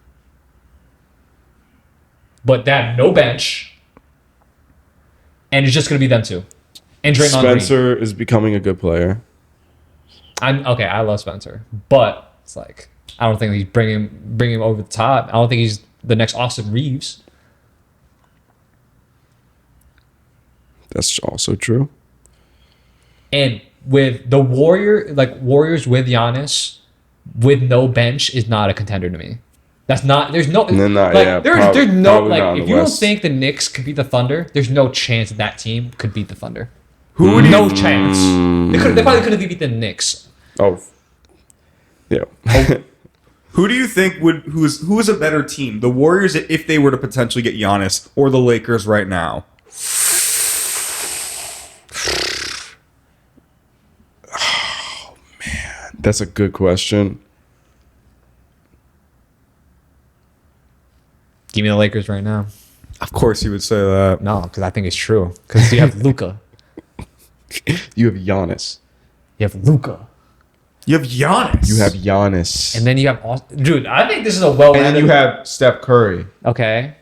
But they have no bench. And it's just going to be them two. And Draymond Spencer is becoming a good player. I love Spencer. But it's like, I don't think he's bringing him over the top. I don't think he's the next Austin Reeves. That's also true. And with the Warriors with Giannis, with no bench is not a contender to me. That's not. There's no. There's no. Like, if you don't think the Knicks could beat the Thunder, there's no chance that team could beat the Thunder. No chance. They probably couldn't beat the Knicks. Oh. Yeah. Who do you think who is a better team? The Warriors, if they were to potentially get Giannis, or the Lakers right now? Oh man, that's a good question. Give me the Lakers right now. Of course, you would say that. No, because I think it's true. Because you have Luka. You have Giannis. You have Luka. You have Giannis. You have Giannis. And then you have dude. I think this is a And well-rounded. then you have Steph Curry. Okay.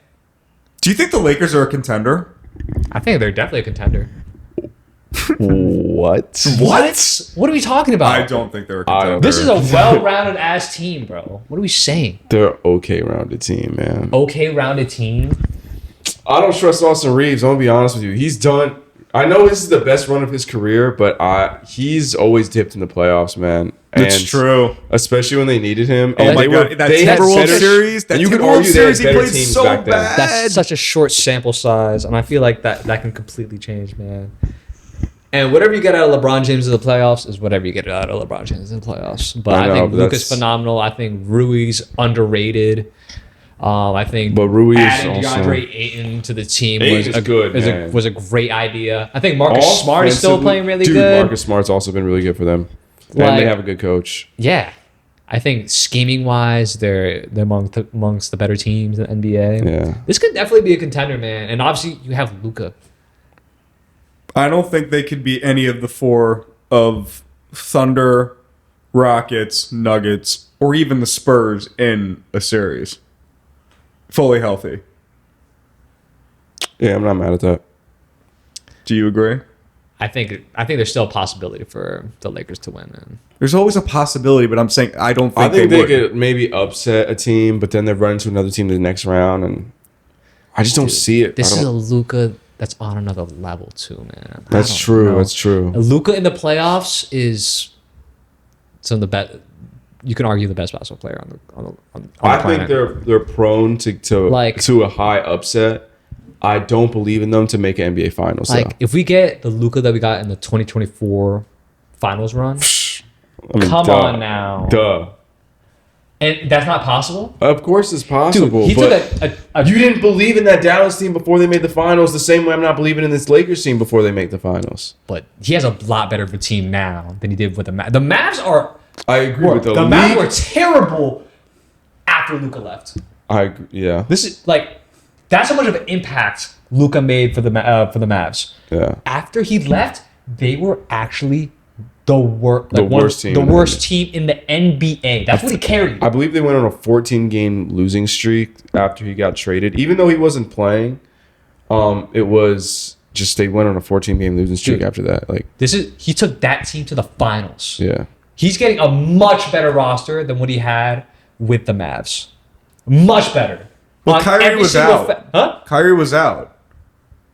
Do you think the Lakers are a contender? I think they're definitely a contender. What? What are we talking about? I don't think they're a contender. This is a well-rounded ass team, bro. What are we saying? They're okay rounded team, man. Okay, rounded team. I don't trust Austin Reeves. I'm gonna be honest with you. He's done. I know this is the best run of his career, but he's always dipped in the playoffs, man. That's true. Especially when they needed him. Oh And my they God, were, that they had Timberwolves better- series, that and you could Timberwolves argue they had series, he better played teams so back then. bad. That's such a short sample size, and I feel like that can completely change, man. And whatever you get out of LeBron James in the playoffs is whatever you get out of LeBron James in the playoffs. But I think Luka's phenomenal. I think Rui's underrated. I think But Rui is adding also- DeAndre Ayton to the team Ayton is good, man. was a great idea. I think Marcus Smart is still playing really good. Marcus Smart's also been really good for them. And Like- they have a good coach. Yeah, I think scheming wise, they're amongst the better teams in the NBA. Yeah. This could definitely be a contender, man. And obviously, you have Luka. I don't think they could be any of the four of Thunder, Rockets, Nuggets, or even the Spurs in a series. Fully healthy. Yeah, I'm not mad at that. Do you agree? I think there's still a possibility for the Lakers to win. Man. There's always a possibility, but I'm saying I don't think, I think they they would. could maybe upset a team, but then they run into another team in the next round, and I just don't see it. This I is a don't- Luka that's on another level too, man. That's true. That's true. Luka in the playoffs is some of the best. You can argue the best basketball player on the I planet. think they're prone to Like- to a high upset. I don't believe in them to make an NBA Finals. like though. if we get the Luka that we got in the 2024 finals run, I mean, come duh. on now. Duh. And that's not possible. Of course it's Dude, possible. he but took a you didn't believe in that Dallas team before they made the finals the same way I'm not believing in this Lakers team before they make the finals. but he has a lot better of a team now than he did with the Mavs. The Mavs are I agree with the Mavs league. were terrible after Luka left. I agree, yeah. This is like that's how much of an impact Luka made for the Mavs. Yeah. After he left, they were actually the worst team the in the worst NBA. team in the NBA. That's what he carried. I believe they went on a 14-game losing streak after he got traded. Even though he wasn't playing, it was just they went on a 14-game losing streak Dude. after that. Like, He took that team to the finals. yeah. He's getting a much better roster than what he had with the Mavs. Much better. Well, On Kyrie every was single out. Huh? Kyrie was out.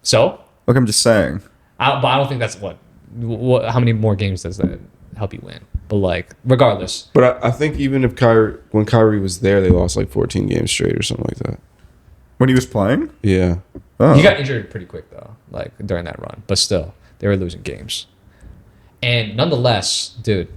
So? Look, I'm just saying. But I don't think that's what. How many more games does that help you win? But like, regardless, But I think even if when Kyrie was there, they lost like 14 games straight or something like that. When he was playing? Yeah. Oh. he got injured pretty quick though, like during that run. But still, they were losing games. And nonetheless, dude,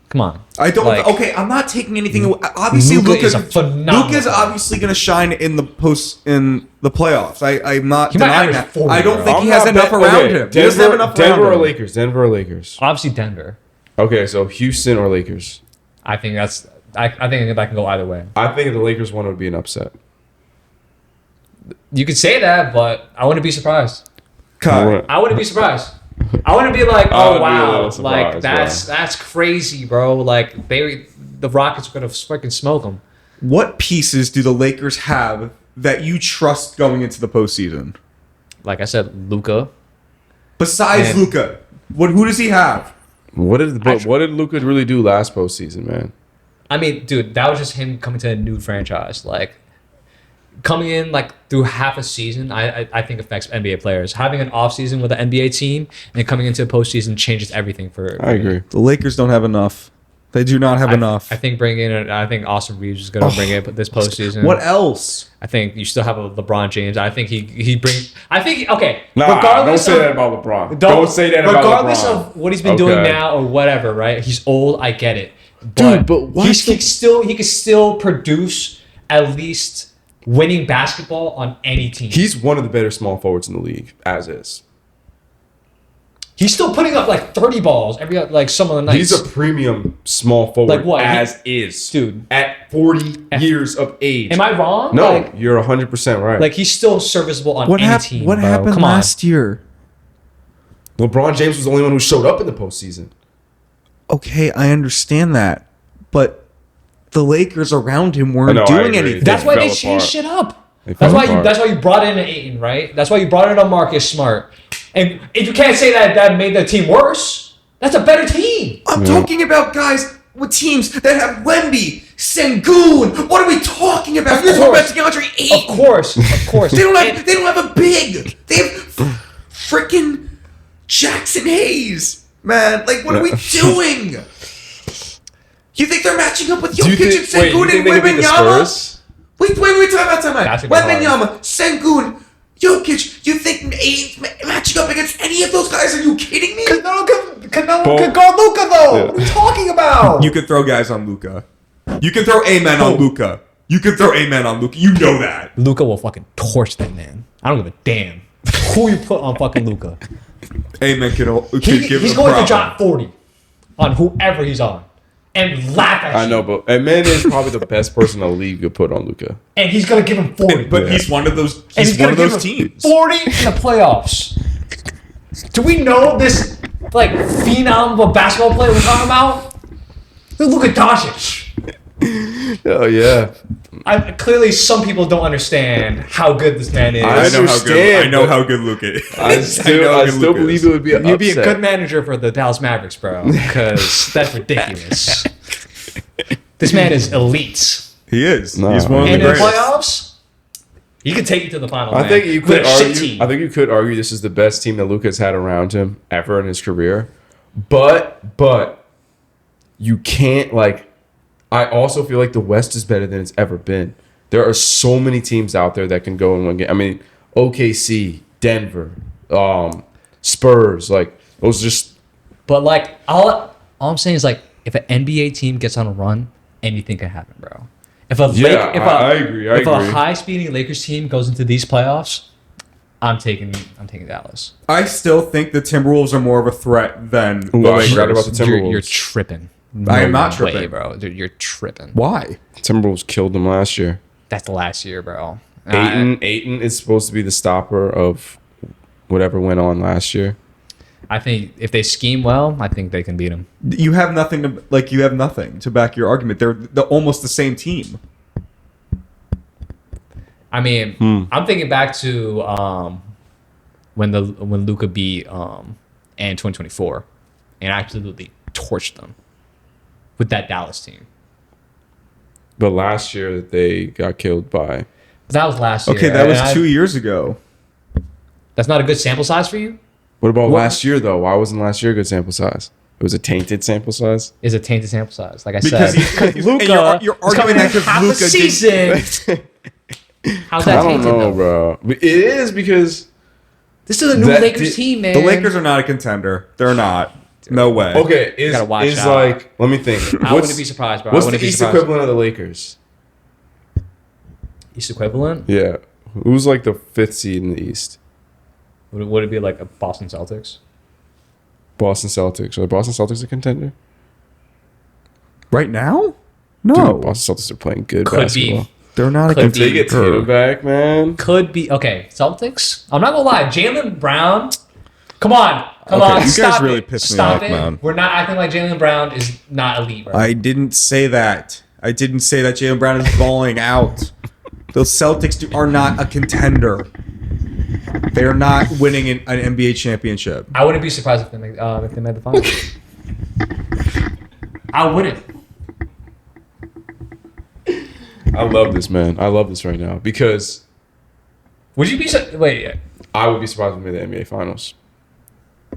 come on. I don't. Like, Okay, I'm not taking anything away. Obviously, Luka is a phenomenal Luka's player. obviously going to shine in the playoffs. I'm not He might denying average that. 40, I don't bro. think I'm he has not enough bet- around okay, him. He doesn't have enough Denver around or him. Lakers? Denver or Lakers? Obviously, Denver. Okay, so Houston or Lakers? I think that's. I think that can go either way. I think if the Lakers won, it would be an upset. You could say that, but I wouldn't be surprised. Kai, I wouldn't be surprised. I wouldn't be like, I oh would be a wow, little like surprised, that's crazy, bro. Like the Rockets are gonna freaking smoke them. what pieces do the Lakers have that you trust going into the postseason? Like I said, Luka. Besides And- Luka, who does he have? What did Luka really do last postseason, man? I mean, dude, that was just him coming to a new franchise. Like coming in like through half a season, I think affects NBA players. Having an off season with an NBA team and coming into a postseason changes everything for. I agree. The Lakers don't have enough. They do not have enough. I think bringing in. I think Austin Reeves is going to bring it this postseason. What else? I think you still have a LeBron James. I think he brings. I think okay. Nah, don't say that about LeBron. Don't say that about LeBron. Regardless of what he's been doing Okay. now or whatever, right? He's old. I get it. Dude, but why he can't- can still produce at least winning basketball on any team. He's one of the better small forwards in the league, as is. He's still putting up like 30 balls every like some of the nights. He's a premium small forward, Like what? as is. Dude. At 40 years of age. Am I wrong? No, Like, you're 100% right. like he's still serviceable on any team. What bro. happened Come last year? LeBron James was the only one who showed up in the postseason. Okay, I understand that, but the Lakers around him weren't I doing agree. anything. That's why they fell changed apart. shit up. They That's fell why apart. you brought in an Ayton, right? That's why you brought in a Marcus Smart. And if you can't say that made the team worse, that's a better team. I'm talking about guys with teams that have Wemby, Sengun. What are we talking about? You're talking about DeAndre Ayton. Of course. They don't have a big. They have freaking Jackson Hayes, man. Like, what are we doing? You think they're matching up with Jokic and Sengun and Wembanyama? Wait, time out. Wembanyama, Sengun, Jokic. You think Ayton's matching up against any of those guys? Are you kidding me? No one can guard Luka though. Yeah. What are you talking about? You can throw guys on Luka. You can throw Amen on Luka. You know that. Luka will fucking torch that man. I don't give a damn who you put on fucking Luka. Amen can give He's him going a to drop 40 on whoever he's on and laugh at you. I know, but man is probably the best person in the league to put on Luka. And he's going to give him 40. But he's one of those. and He's one gonna of those give him teams. 40 in the playoffs. Do we know this like phenom of a basketball player we're talking about? Look at Doncic. Oh yeah, Clearly, some people don't understand how good this man is. I know how good Luka is. I still believe it would be an You'd be a upset. good manager for the Dallas Mavericks, bro, because that's ridiculous. This man is elite. He is. No. He's one of the And in the greatest. playoffs, he could take you to the finals. I think you could With a shit argue. team. I think you could argue this is the best team that Luka's had around him ever in his career. But you can't like. I also feel like the West is better than it's ever been. There are so many teams out there that can go and win game. I mean, OKC, Denver, Spurs, like those just. But like all I'm saying is like if an NBA team gets on a run, anything can happen, bro. If a I agree. if a high speeding Lakers team goes into these playoffs, I'm taking Dallas. I still think the Timberwolves are more of a threat than the Ooh, I Lakers. forgot about the Timberwolves. You're tripping. I am not way, tripping. bro. Dude, you're tripping. Why? Timberwolves killed them last year. That's the last year, bro. Ayton is supposed to be the stopper of whatever went on last year. I think if they scheme well, I think they can beat them. You have nothing to back your argument. They're almost the same team. I mean, I'm thinking back to when Luka beat in 2024 and absolutely torched them with that Dallas team. But last year they got killed by. But that was last year. Okay, that was and 2 years ago. That's not a good sample size for you? What about last year though? Why wasn't last year a good sample size? It was a tainted sample size. Is a tainted sample size, like I Because said. Luka, you're arguing that because half a Luka season. How's I that don't tainted know, though? bro. It is because This is a new Lakers team, man. The Lakers are not a contender. They're not. No way. okay. Is Gotta watch out. like let me think. I wouldn't be surprised, bro. What's I the wouldn't be East surprised. equivalent of the Lakers? East equivalent? Yeah, who's like the 5th seed in the East? Would it be like a Boston Celtics? Boston Celtics. Are the Boston Celtics a contender? Right now? Dude, No. Boston Celtics are playing good Could basketball. be. They're not a Could If they get contender. Tatum back, man. Could be. Okay, Celtics? I'm not going to lie. Jaylen Brown. Come on. Okay, on. you guys Stop really it. pissed me Stop off, it. man. We're not acting like Jaylen Brown is not elite, bro. I didn't say that. I didn't say that Jaylen Brown is balling out. Those Celtics are not a contender. They are not winning an NBA championship. I wouldn't be surprised if they made the finals. I wouldn't. I love this, man. I love this right now because Would you be wait? I would be surprised if they made the NBA Finals.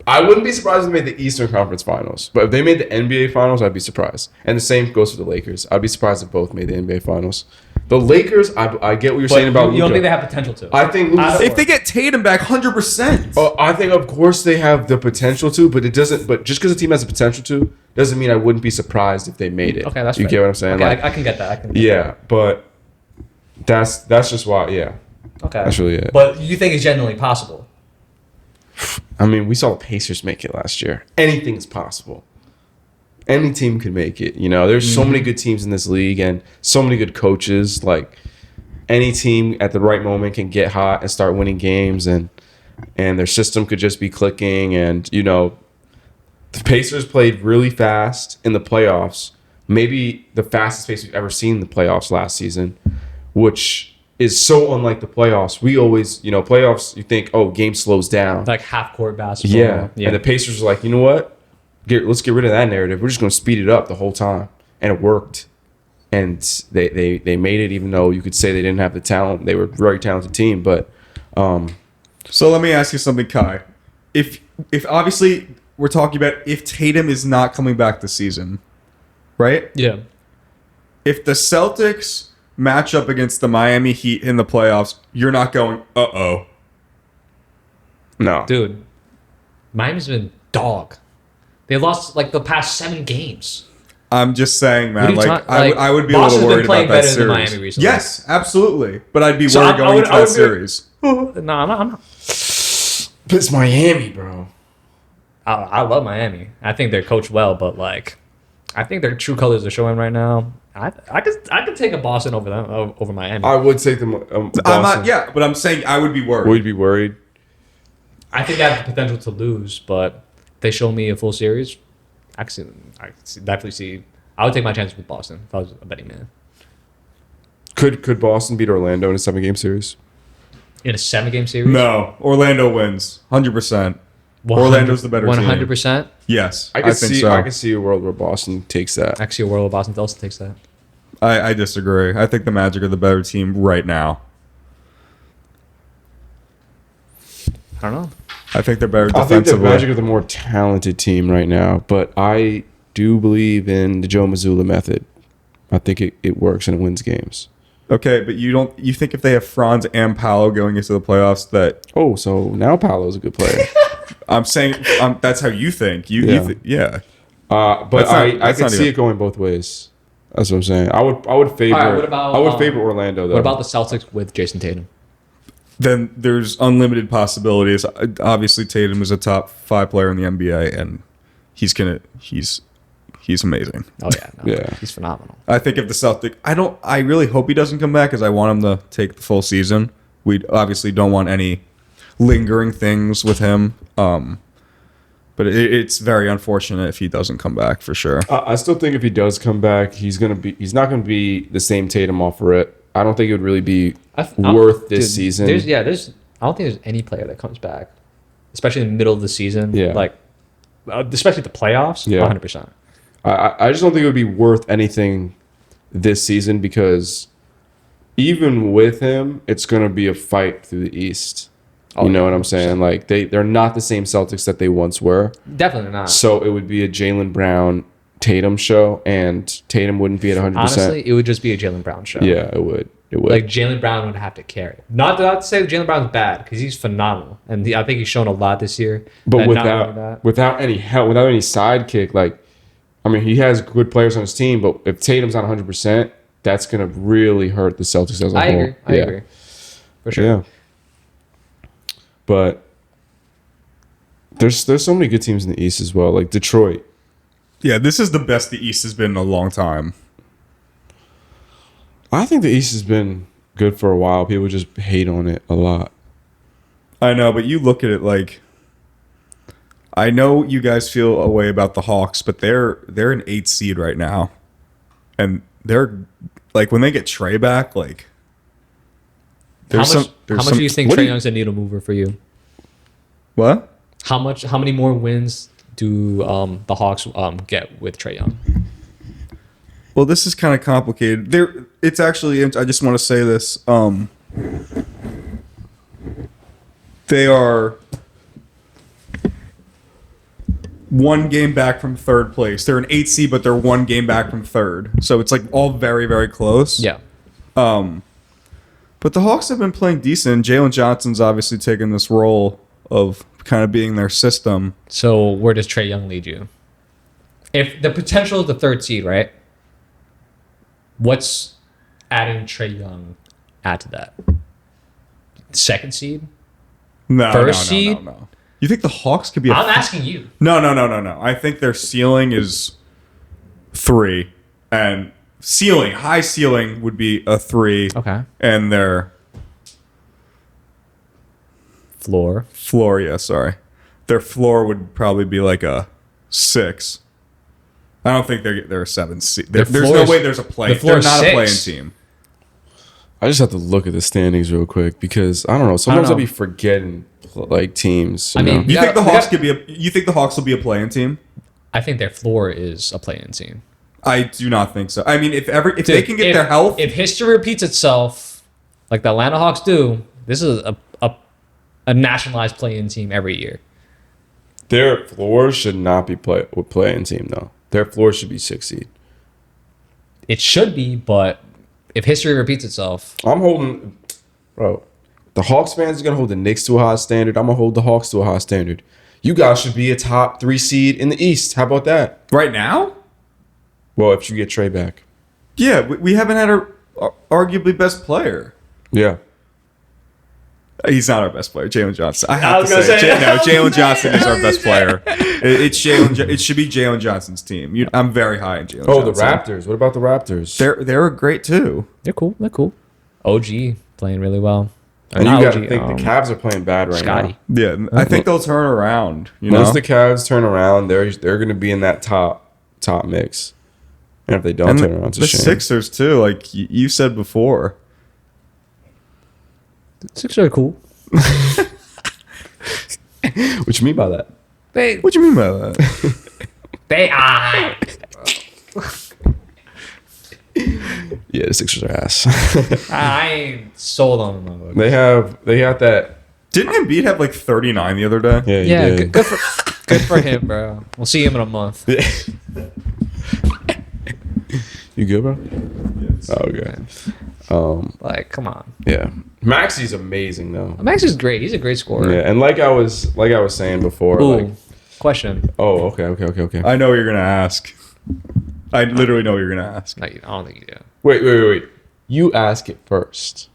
I wouldn't be surprised if they made the Eastern Conference Finals. But if they made the NBA Finals, I'd be surprised. And the same goes for the Lakers. I'd be surprised if both made the NBA Finals. The Lakers, I get what you're saying about you don't Luka. think they have potential to? I think Luka, If they get Tatum back, 100%. I think of course they have the potential to, but it doesn't. But just because a team has the potential to, doesn't mean I wouldn't be surprised if they made it. Okay, that's you fair. get what I'm saying? Okay, Like, I can get that. I can. Get yeah, but that's just why. Yeah, that. Okay. that's really it. But you think it's genuinely possible? I mean, we saw the Pacers make it last year. Anything's possible. Any team could make it. You know, there's so many good teams in this league and so many good coaches. Like any team at the right moment can get hot and start winning games, and their system could just be clicking. And you know, The Pacers played really fast in the playoffs. Maybe the fastest pace we've ever seen in the playoffs last season, which is so unlike the playoffs. We always, playoffs, you think, oh, game slows down. Like half court basketball. Yeah. And the Pacers were like, you know what? Let's get rid of that narrative. We're just going to speed it up the whole time. And it worked. And they made it, even though you could say they didn't have the talent. They were a very talented team. But so let me ask you something, Kai. If obviously we're talking about if Tatum is not coming back this season, right? Yeah. If the Celtics match up against the Miami Heat in the playoffs, you're not going, uh-oh. no. Dude, Miami's been dog. They lost like the past 7 games. I'm just saying, man. Like, I would be Boston's a little worried been playing about that better series. than Miami recently. Yes, absolutely. But I'd be So worried going into that be- series. No, I'm not. But it's Miami, bro. I love Miami. I think they're coached well, but like, I think their true colors are showing right now. I could take a Boston over them over Miami. I would take them. Boston. I'm not, yeah, but I'm saying I would be worried. Would you be worried? I think they have the potential to lose, but they show me a full series. I definitely see. I would take my chances with Boston if I was a betting man. Could Boston beat Orlando in a 7-game series? In a 7-game series? No, Orlando wins 100%. Orlando's the better team. 100%. Yes, I could think see. so. I could see a world where Boston takes that. Actually, a world of Boston also takes that. I disagree. I think the Magic are the better team right now. I don't know. I think they're better I think defensively. the Magic are the more talented team right now, but I do believe in the Joe Mazzulla method. I think it works and it wins games. Okay, but you think if they have Franz and Paolo going into the playoffs that Oh, so now Paolo's a good player. I'm saying that's how you think. Yeah. But I could see it going both ways. That's what I'm saying. I would favor. All right, what about, I would favor Orlando though. What about the Celtics with Jason Tatum? Then there's unlimited possibilities. Obviously, Tatum is a top 5 player in the NBA, and he's amazing. Oh yeah, Yeah. he's phenomenal. I think if the Celtics, I really hope he doesn't come back because I want him to take the full season. We obviously don't want any lingering things with him. But it's very unfortunate if he doesn't come back for sure. I still think if he does come back, he's not gonna be the same Tatum off for it. I don't think it would really be worth this season. I don't think there's any player that comes back, especially in the middle of the season. Yeah. Like, especially the playoffs. Yeah. 100%. I just don't think it would be worth anything this season because even with him, it's going to be a fight through the East. You know what I'm saying? Like they're not the same Celtics that they once were. Definitely not. So it would be a Jaylen Brown Tatum show, and Tatum wouldn't be at 100%. Honestly, it would just be a Jaylen Brown show. Yeah, it would. It would. Like Jaylen Brown would have to carry. Not to say that Jaylen Brown's bad because he's phenomenal, and I think he's shown a lot this year. But And without any help, without any sidekick, like I mean, he has good players on his team, but if Tatum's not 100%, that's gonna really hurt the Celtics as a whole. I agree. For sure. Yeah. But there's so many good teams in the East as well, like Detroit. Yeah, this is the best the East has been in a long time. I think the East has been good for a while. People just hate on it a lot. I know, but you look at it like I know you guys feel a way about the Hawks, but they're an 8 seed right now. And they're like when they get Trey back, like How much do you think Trae Young's a needle mover for you? What? How many more wins do the Hawks get with Trae Young? Well, this is kind of complicated. It's actually. I just want to say this. They are 1 game back from 3rd place. They're an 8 seed, but they're 1 game back from 3rd. So it's like all very, very close. Yeah. But the Hawks have been playing decent. Jalen Johnson's obviously taken this role of kind of being their system. So where does Trae Young lead you? If the potential of the 3rd seed, right? What's adding Trae Young add to that? 2nd seed? No, First seed? No. You think the Hawks could be I'm asking you. No. I think their ceiling is 3. And high ceiling would be a 3. Okay. And their Floor. floor, their floor would probably be like a 6. I don't think they're a 7 seed. Their There's floor no is- way there's a play. the floor They're is not a playing 6. team. I just have to look at the standings real quick because I don't know. Sometimes I'll be forgetting like teams. I mean, You think the we Hawks got- You think the Hawks will be a playing team? I think their floor is a play-in team. I do not think so. I mean, if they Dude, can get their health, If history repeats itself, like the Atlanta Hawks do, this is a nationalized play-in team every year. their floor should not be playing team though. Their floor should be 6 seed. It should be, but if history repeats itself, I'm holding, bro. The Hawks fans are gonna hold the Knicks to a high standard. I'm gonna hold the Hawks to a high standard. You guys should be a top 3 seed in the East. How about that? right now, Well, if you get Trey back, yeah, we haven't had our arguably best player. yeah. He's not our best player, Jalen Johnson. I I have was to gonna say, say- no, Jalen Johnson is our best player. It should be Jalen Johnson's team. I'm very high in Jalen. Oh, Johnson. the Raptors. What about the Raptors? They're great too. they're cool. They're cool. OG playing really well. and you Not got to OG, think the Cavs are playing bad right Scotty. now. Yeah, I think they'll turn around. You Once know, the Cavs turn around, they're going to be in that top mix. And if they don't and turn around, it's a the shame. Sixers too. Like you said before. Sixers are cool. What you mean by that? What do you mean by that? They are. Yeah, the Sixers are ass. I ain't sold on them. they have that. Didn't Embiid have like 39 the other day? Yeah, Yeah, you did. good for him, bro. We'll see him in a month. You good, bro? Yes. Oh, okay. Like, come on. Yeah, Maxi's amazing though. Max is great. He's a great scorer. Yeah, and like I was saying before, Ooh, like, question. oh, okay. I know what you're gonna ask. I literally know what you're gonna ask. No, I don't think you do. Wait. You ask it first.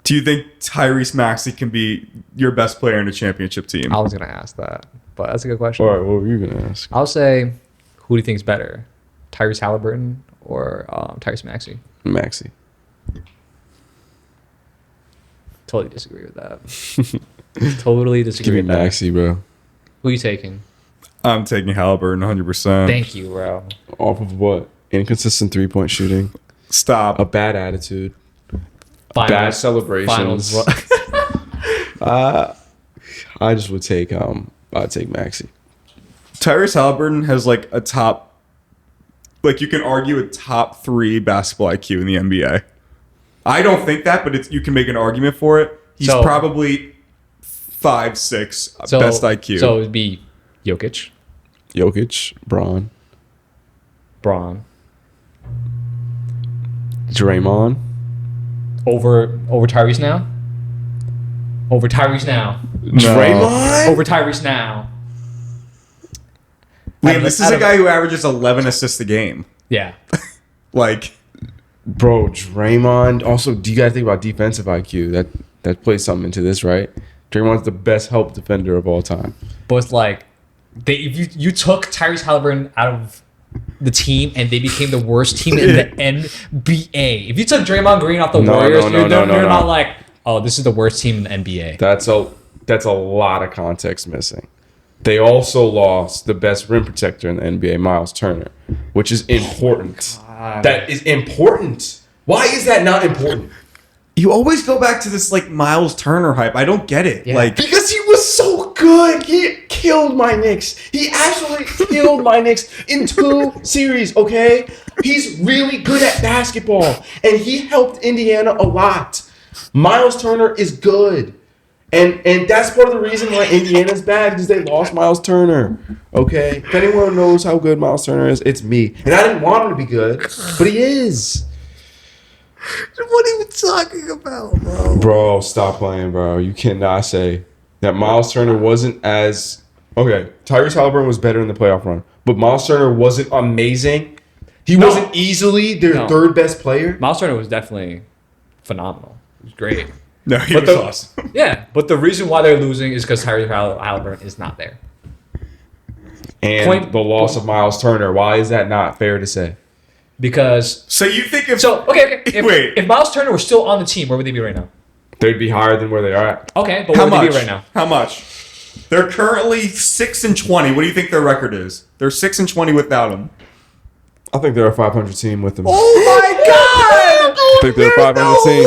Do you think Tyrese Maxey can be your best player in a championship team? I was gonna ask that, but that's a good question. All right, what were you gonna ask? I'll say, who do you think is better, Tyrese Halliburton or Tyrese Maxey? Maxi. Totally disagree with that. Totally Give disagree me with that. Maxi, bro. Who are you taking? I'm taking Halliburton 100%. Thank you, bro. Off of what? Inconsistent 3-point shooting, Stop. a bad attitude, bad Finals. celebrations. Finals. I just would take I'd take Maxi. Tyrese Halliburton has like a top, like you can argue a top 3 basketball IQ in the NBA. I don't think that, but you can make an argument for it. He's So- probably 5'6" best IQ. So it would be Jokic, Jokic, Braun, Braun, Draymond. over Tyrese now. Over Tyrese now. Draymond? Over Tyrese now. Liam, this is Out a of- guy who averages 11 assists a game. Yeah. Like, Bro, Draymond. Also, do you guys think about defensive IQ? That plays something into this, right? Draymond's the best help defender of all time. But it's like if you took Tyrese Halliburton out of the team and they became the worst team in the NBA. If you took Draymond Green off the No, Warriors, no, you're no, not no. like, oh, this is the worst team in the NBA. That's a lot of context missing. They also lost the best rim protector in the NBA, Miles Turner, which is important. That is important. Why is that not important? you always go back to this like Miles Turner hype. I don't get it. Yeah. Like, Because he was so good. He killed my Knicks. He absolutely killed my Knicks in 2 series, okay? He's really good at basketball, and he helped Indiana a lot. Miles Turner is good. And that's part of the reason why Indiana's bad, because they lost Miles Turner. Okay? If anyone knows how good Miles Turner is, it's me. And I didn't want him to be good, but he is. what are you talking about, bro? Bro, stop playing, bro. You cannot say that Miles Turner wasn't as... Okay, Tyrese Halliburton was better in the playoff run, but Miles Turner wasn't amazing. He wasn't easily their third best player. Miles Turner was definitely phenomenal. It was great. No, he But was the- awesome. Yeah, but the reason why they're losing is because Tyrese Halliburton is not there. And the loss of Miles Turner. Why is that not fair to say? Because So you think if okay. If, Wait. if Miles Turner were still on the team, where would they be right now? They'd be higher than where they are at. Okay, but how where would much they be right now? How much? They're currently 6-20. What do you think their record is? They're 6-20 without him. I think they're a 500 team with him. Oh my god! I think they're a 500 team.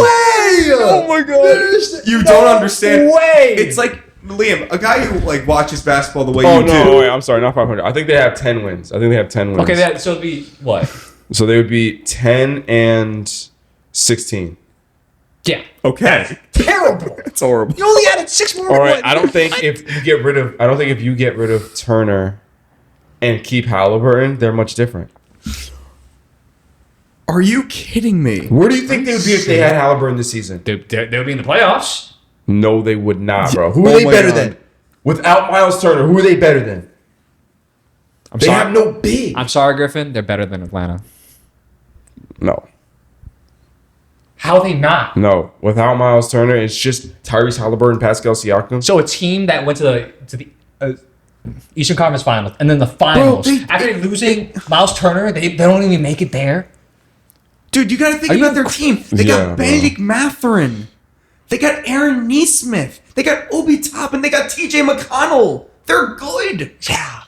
Oh my god! You don't understand. Way. It's like Liam, a guy who like watches basketball the way Oh you no! do. Wait, I'm sorry, not 500. I think they have 10 wins. I think they have 10 wins. Okay, so it'd be what? So they would be 10 and 16. Yeah. Okay. Terrible. It's horrible. You only added 6 more. All right. I don't think if you get rid of Turner and keep Halliburton, they're much different. Are you kidding me? Where do you think they would be if they had Halliburton this season? They would be in the playoffs. No, they would not, bro. Who Oh are they my better God. than? Without Miles Turner, who are they better than? They sorry. have no big. I'm sorry, Griffin. They're better than Atlanta. No. How are they not? No. Without Miles Turner, it's just Tyrese Halliburton, Pascal Siakam. So a team that went to the Eastern Conference Finals and then the finals after losing Miles Turner, they don't even make it there. Dude, you gotta think Are you about their team. They Yeah, got bro. Benedict Mathurin. They got Aaron Nesmith. They got Obi Toppin. They got TJ McConnell. They're good. Yeah.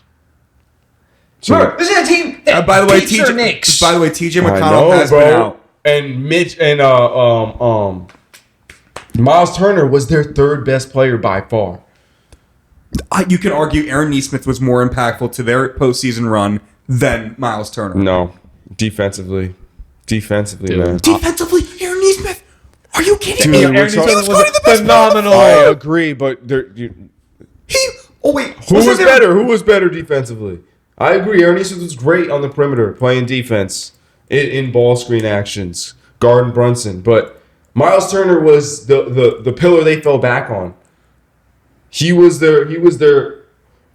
So- Remember, this is a team that By the way, beats their Knicks. TJ I McConnell know, has been bro. out. And Mitch and Miles Turner was their third best player by far. You can argue Aaron Nesmith was more impactful to their postseason run than Miles Turner. No, defensively, Dude. man. Defensively, Aaron Nesmith. Are you kidding Dude, me? Aaron Nesmith He was was probably the best phenomenal. player on I the agree, but Oh wait, who was there- better? Who was better defensively? I agree. Aaron Nesmith was great on the perimeter, playing defense in ball screen actions, guarding Brunson. But Miles Turner was the pillar they fell back on. He was their.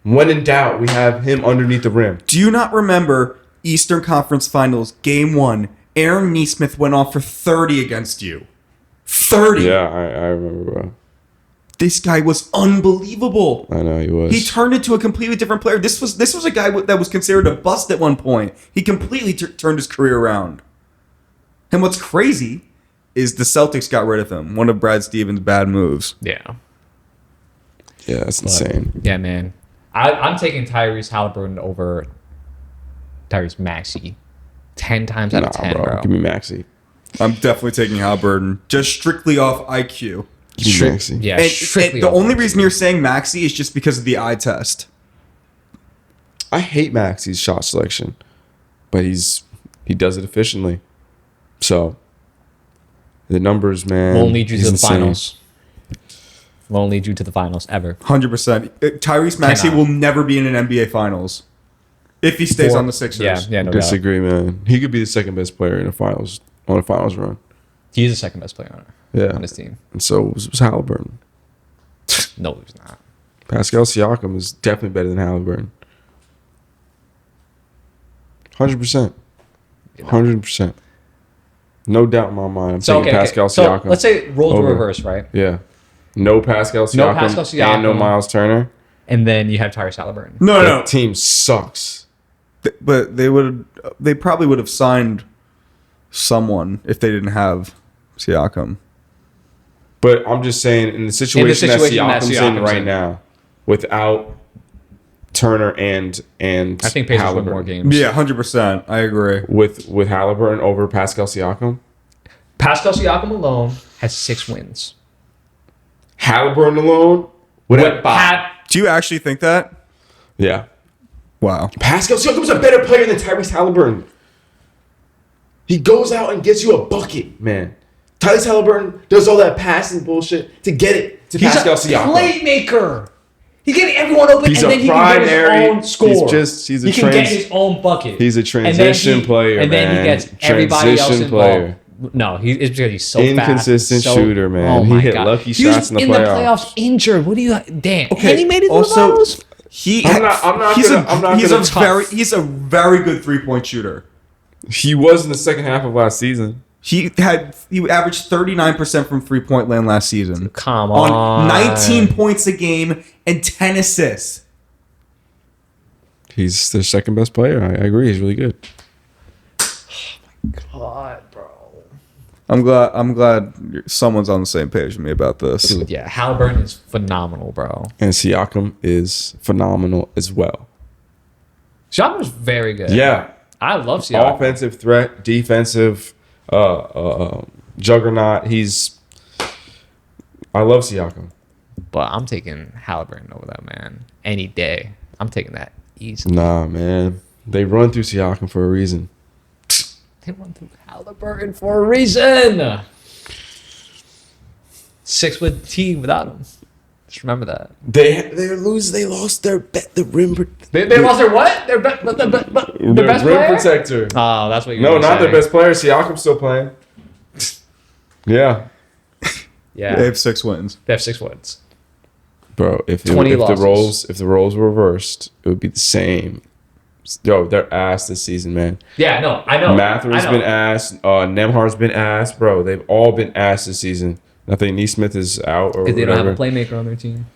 When in doubt, we have him underneath the rim. Do you not remember Eastern Conference Finals Game 1? Aaron Nesmith went off for 30 against you. 30. Yeah, I remember, bro. This guy was unbelievable. I know he was. He turned into a completely different player. This was a guy that was considered a bust at one point. He completely turned his career around. And what's crazy is the Celtics got rid of him. One of Brad Stevens' bad moves. Yeah. Yeah, that's insane. Yeah, man. I'm taking Tyrese Halliburton over Tyrese Maxey 10 times out of 10, bro. Give me Maxey. I'm definitely taking Halliburton. Just strictly off IQ. Give me Maxey. Yeah, And strictly the off only IQ. reason you're saying Maxey is just because of the eye test. I hate Maxey's shot selection, but he does it efficiently. So the numbers, man. Won't lead you to he's the insane. finals. Won't lead you to the finals ever. 100%. Tyrese Maxey Cannot. will never be in an NBA Finals if he stays on the Sixers. Yeah, no doubt. Disagree, man. He could be the second best player in the finals on a finals run. He is the second best player Yeah, on his team. and so was Halliburton. No, he's not. Pascal Siakam is definitely better than Halliburton. 100%. 100%. No doubt in my mind. I'm So taking Pascal So Siakam. let's say roles over. reverse, right? Yeah. No Pascal Siakam, Pascal and no Siakam. Miles Turner. And then you have Tyrese Halliburton. No, That team sucks. But they probably would have signed someone if they didn't have Siakam. But I'm just saying, in the situation, that Siakam's in Siakam's right in. now, without Turner and I think Pacers win Halliburton, more games. Yeah, 100%. I agree. with Halliburton over Pascal Siakam, Pascal Siakam alone has 6 wins. Halliburton alone would have 5. Do you actually think that? Yeah, Wow. Pascal Siakam's a better player than Tyrese Halliburton. He goes out and gets you a bucket, man. Tyrese Halliburton does all that passing bullshit to get it to He's Pascal a Siakam. playmaker. He's getting everyone open, He's and a then he can get primary- his own score. he's a he can get trans- his own bucket. He's a And then transition player, and then man. he gets everybody else Transition involved. player. No, it's because he's so Inconsistent fast, shooter, man. Oh He my hit God. lucky He was shots in the the playoffs. playoffs injured. What do you? Damn. Okay, And he made it to the also- finals. He's I'm not gonna- he's a very good 3-point shooter. He was in the second half of last season. He averaged 39% from 3-point land last season. Come On on. 19 points a game and 10 assists. He's their second best player. I agree. He's really good. God, bro. I'm glad someone's on the same page with me about this. Dude, yeah, Halliburton is phenomenal, bro. And Siakam is phenomenal as well. Siakam's very good. Yeah. I love Siakam. Offensive threat, defensive juggernaut. I love Siakam. But I'm taking Halliburton over that, man. Any day. I'm taking that easily. Nah, man. They run through Siakam for a reason. They run through Halliburton for a reason. 6-win team without him. Just remember that. They lost their the rim. They lost their what? Their best Rim player? protector. Oh, that's what you're No, gonna not say. their best player. Siakam's still playing. Yeah, Yeah, They have 6 wins. they have 6 wins. bro. If 20 the losses. roles were reversed, it would be the same. Yo, they're ass this season, man. Yeah, no, I know. Mather's been ass. Nemhar's been ass, bro. They've all been ass this season. I think Neesmith is out or Because they don't have a whatever. playmaker on their team.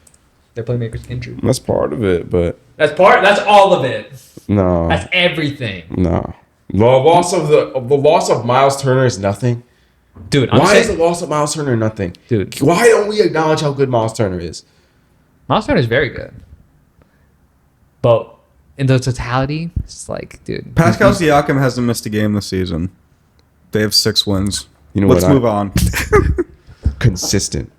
Their playmaker's injured. That's part of it, but That's all of it. no, That's everything. no. The loss of Miles Turner is nothing. Dude, I'm Why is the saying, loss of Miles Turner nothing? dude, Why don't we acknowledge how good Miles Turner is? Miles Turner is very good. But in the totality, it's like, dude. Pascal Siakam hasn't missed a game this season. They have 6 wins. You know Let's what? move on. Consistent.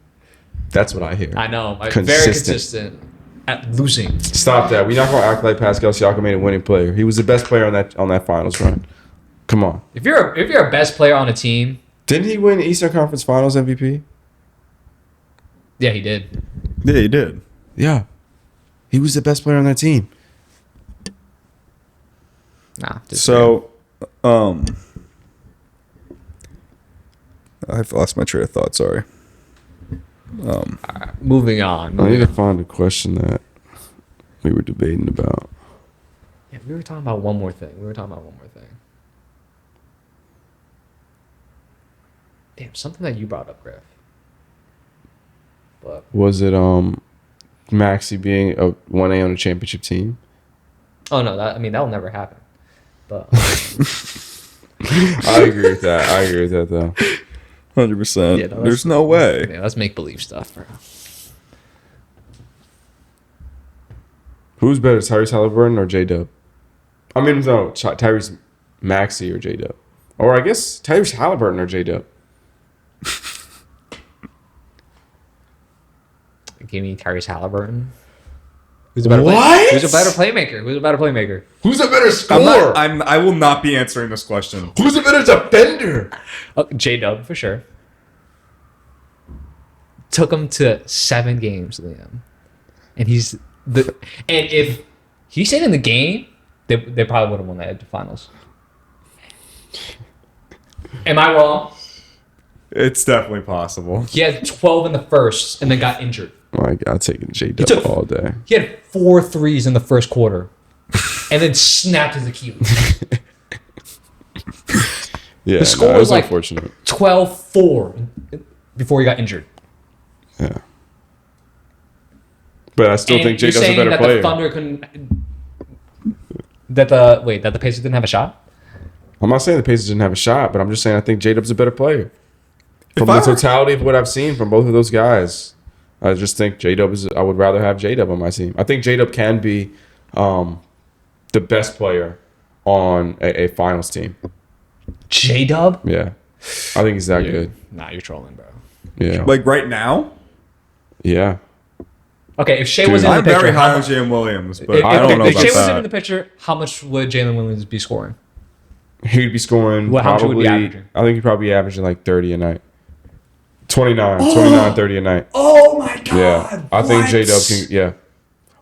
That's what I hear. I know. Very Consistent. consistent at losing. Stop that. We're not gonna act like Pascal Siakam ain't a winning player. He was the best player on that finals run. Come on. If you're a best player on a team, Didn't he win Eastern Conference Finals MVP? yeah, he did. Yeah, he did. Yeah. He was the best player on that team. Nah. So, I've lost my train of thought. Sorry. moving on. I need to find a question that we were debating about. Yeah, we were talking about one more thing. Damn, something that you brought up, Griff. But Was it Maxey being a 1A on a championship team? oh no, that will never happen. But I agree with that though. 100%. Yeah, no, There's no way. yeah, that's make believe stuff, bro. Who's better, Tyrese Halliburton or J-Dub? I mean, no, Tyrese Maxey or J-Dub. Or I guess Tyrese Halliburton or J-Dub. Give me Tyrese Halliburton. Who's a better What? Who's a better playmaker? Who's Who's a better scorer? I will not be answering this question. Who's a better defender? J-Dub for sure. Took him to 7 games, Liam, and if he stayed in the game, they probably would have won that finals. Am I wrong? It's definitely possible. He had 12 in the first and then got injured. My God, taking J-Dub took- all day. He had 4 threes in the first quarter and then snapped his Achilles. Yeah, The score it was was like unfortunate. 12-4 before he got injured. Yeah. But I still And think you're J-Dub's a saying better that player. the Thunder couldn't... That the Pacers didn't have a shot? I'm not saying the Pacers didn't have a shot, but I'm just saying I think J-Dub's a better player. From I the were- totality of what I've seen from both of those guys, I just think J-Dub is. I would rather have J-Dub on my team. I think J-Dub can be the best player on a finals team. J-Dub? Yeah. I think he's that good. Nah, you're trolling, bro. Yeah. Like right now, Yeah. Okay, if Shai Dude, wasn't in I'm the picture, very high how on much, Jalen Williams, but if, I don't know if about Shai wasn't in the that. picture, how much would Jalen Williams be scoring? He'd be scoring How much would probably. he be averaging? I think he'd probably be averaging like 30 a night. 29, 30 a night. Oh my god! Yeah. I think J-Dub can. Yeah.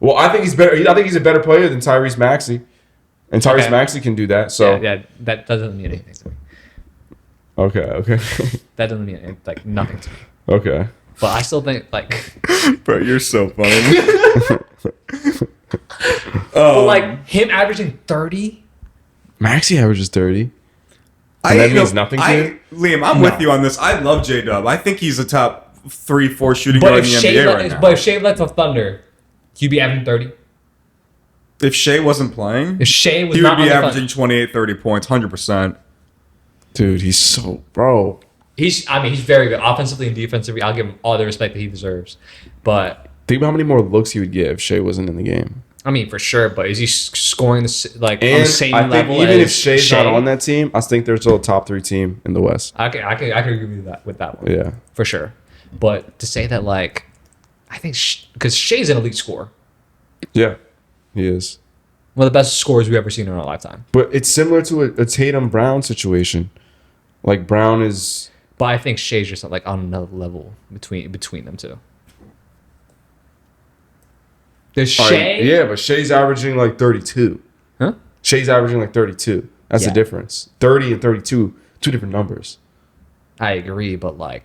Well, I think he's better. I think he's a better player than Tyrese Maxey. And Tyrese Okay. Maxey can do that. So. Yeah, that doesn't mean anything to me. Okay. That doesn't mean anything, like nothing to me. Okay. But I still think like, Bro, you're so funny. but like him averaging 30. Maxey averages 30. And that means nothing to you? Liam, I'm with you on this. I love J-Dub. I think he's a top 3-4 shooting But guard if in the Shai NBA right now. but if Shai left the Thunder, he'd be averaging 30. If Shai wasn't playing, If Shai was he not would be on the averaging 28, 30 points, 100%. Dude, he's so. Bro. He's very good offensively and defensively. I'll give him all the respect that he deserves. But Think about how many more looks he would get if Shai wasn't in the game. I mean, for sure. But is he scoring on the And same I think level? even if as Shai's Shai? not on that team, I think they're still a top 3 team in the West. I can agree with that one. Yeah. For sure. But to say that, like, I think because Shai's an elite scorer, Yeah, he is. one of the best scorers we've ever seen in our lifetime. But it's similar to a Tatum Brown situation. Like Brown is. But I think Shai's just like on another level between them two. There's Shai. Yeah, but Shai's averaging like 32. Huh? Shai's averaging like 32. That's the Yeah. difference. 30 and 32, 2 different numbers. I agree, but like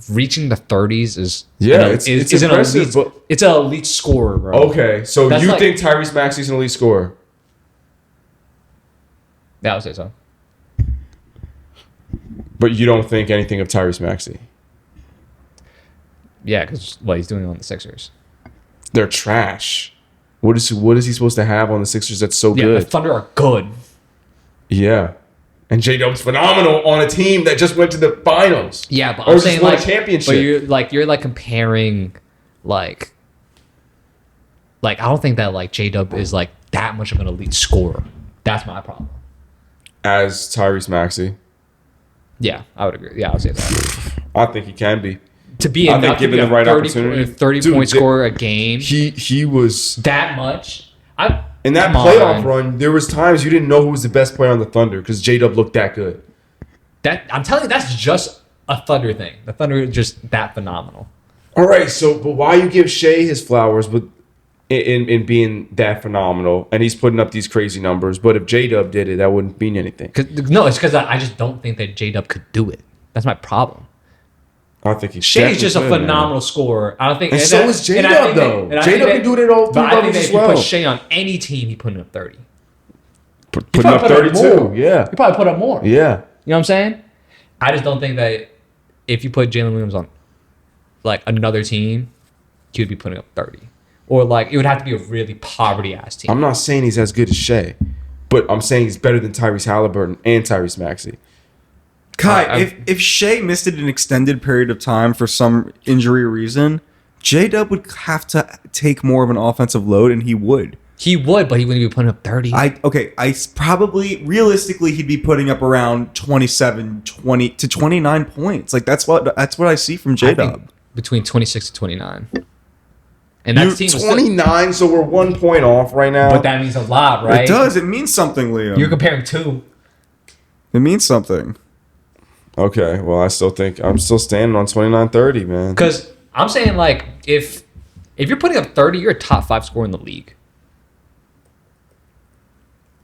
reaching the 30s is It's an impressive. elite, But it's an elite scorer, bro. okay, so That's you like- think Tyrese Maxey's an elite scorer? Yeah, I would say so. But you don't think anything of Tyrese Maxey? Yeah, because what he's doing on the Sixers. They're trash. What is he supposed to have on the Sixers that's so Yeah, good? the Thunder are good. Yeah. And J-Dub's phenomenal on a team that just went to the finals. Yeah, but Or I'm just saying won a like championship. But you're comparing like I don't think that like J-Dub is like that much of an elite scorer. That's my problem. As Tyrese Maxey. Yeah, I would agree. Yeah, I would say that. I think he can be. To be I think given the right opportunity. 30 Dude, point scorer a game, He was that much. in that Come playoff on. run, there was times you didn't know who was the best player on the Thunder because J-Dub looked that good. That I'm telling you, that's just a Thunder thing. The Thunder are just that phenomenal. All right, but why you give Shai his flowers but in being that phenomenal and he's putting up these crazy numbers, but if J-Dub did it, that wouldn't mean anything. No, it's because I just don't think that J-Dub could do it. That's my problem. I think he's Shai's just a definitely good, phenomenal scorer. I don't think, And so is and I J-Dub, think though. and I think J-Dub can do it at all three But I think levels that as if you well. put Shai on any team, he put up 30. Putting up probably put 32. more. Yeah. He probably put up more. Yeah. You know what I'm saying? I just don't think that if you put Jalen Williams on like another team, he would be putting up 30. Or like it would have to be a really poverty ass team. I'm not saying he's as good as Shai, but I'm saying he's better than Tyrese Halliburton and Tyrese Maxey. Kai, if Shai missed it an extended period of time for some injury reason, J-Dub would have to take more of an offensive load, and he would. He would, but he wouldn't be putting up 30. Probably realistically he'd be putting up around 27, 20 to 29 points. Like that's what I see from I J-Dub. think between 26 to 29. And that team was 29, so we're 1 point off right now. but that means a lot, right? It does. It means something, Liam. You're comparing two. It means something. Okay, well, I'm still standing on 29-30, man. Because I'm saying, like, if you're putting up 30, you're a top 5 scorer in the league.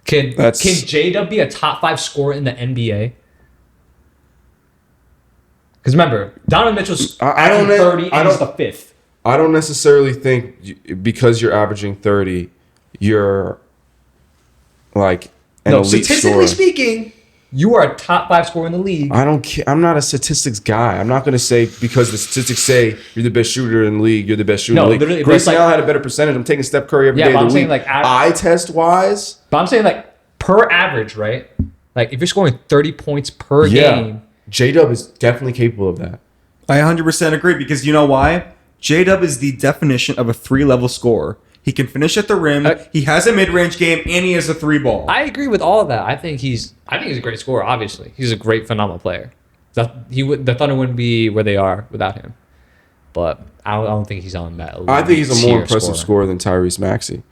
Can J-Dub be a top 5 scorer in the NBA? Because remember, Donovan Mitchell's I don't averaging know- 30 I and he's don't- the 5th. I don't necessarily think because you're averaging 30, you're like an elite Statistically scorer. speaking, you are a top 5 scorer in the league. I don't care. I'm not a statistics guy. I'm not going to say because the statistics say you're the best shooter in the league, you're the best shooter No, in the league. literally, Grayson like- Allen had a better percentage. I'm taking Steph Curry every Yeah, day but of I'm the saying, week. like, eye test wise, But I'm saying, like, per average, right? Like, if you're scoring 30 points per game, J-Dub is definitely capable of that. I 100% agree because you know why? J-Dub is the definition of a 3-level scorer. He can finish at the rim. He has a mid-range game, and he has a 3-ball. I agree with all of that. I think he's a great scorer. Obviously, he's a great, phenomenal player. The Thunder wouldn't be where they are without him. But I don't think he's on that. I think he's a more tier impressive scorer than Tyrese Maxey.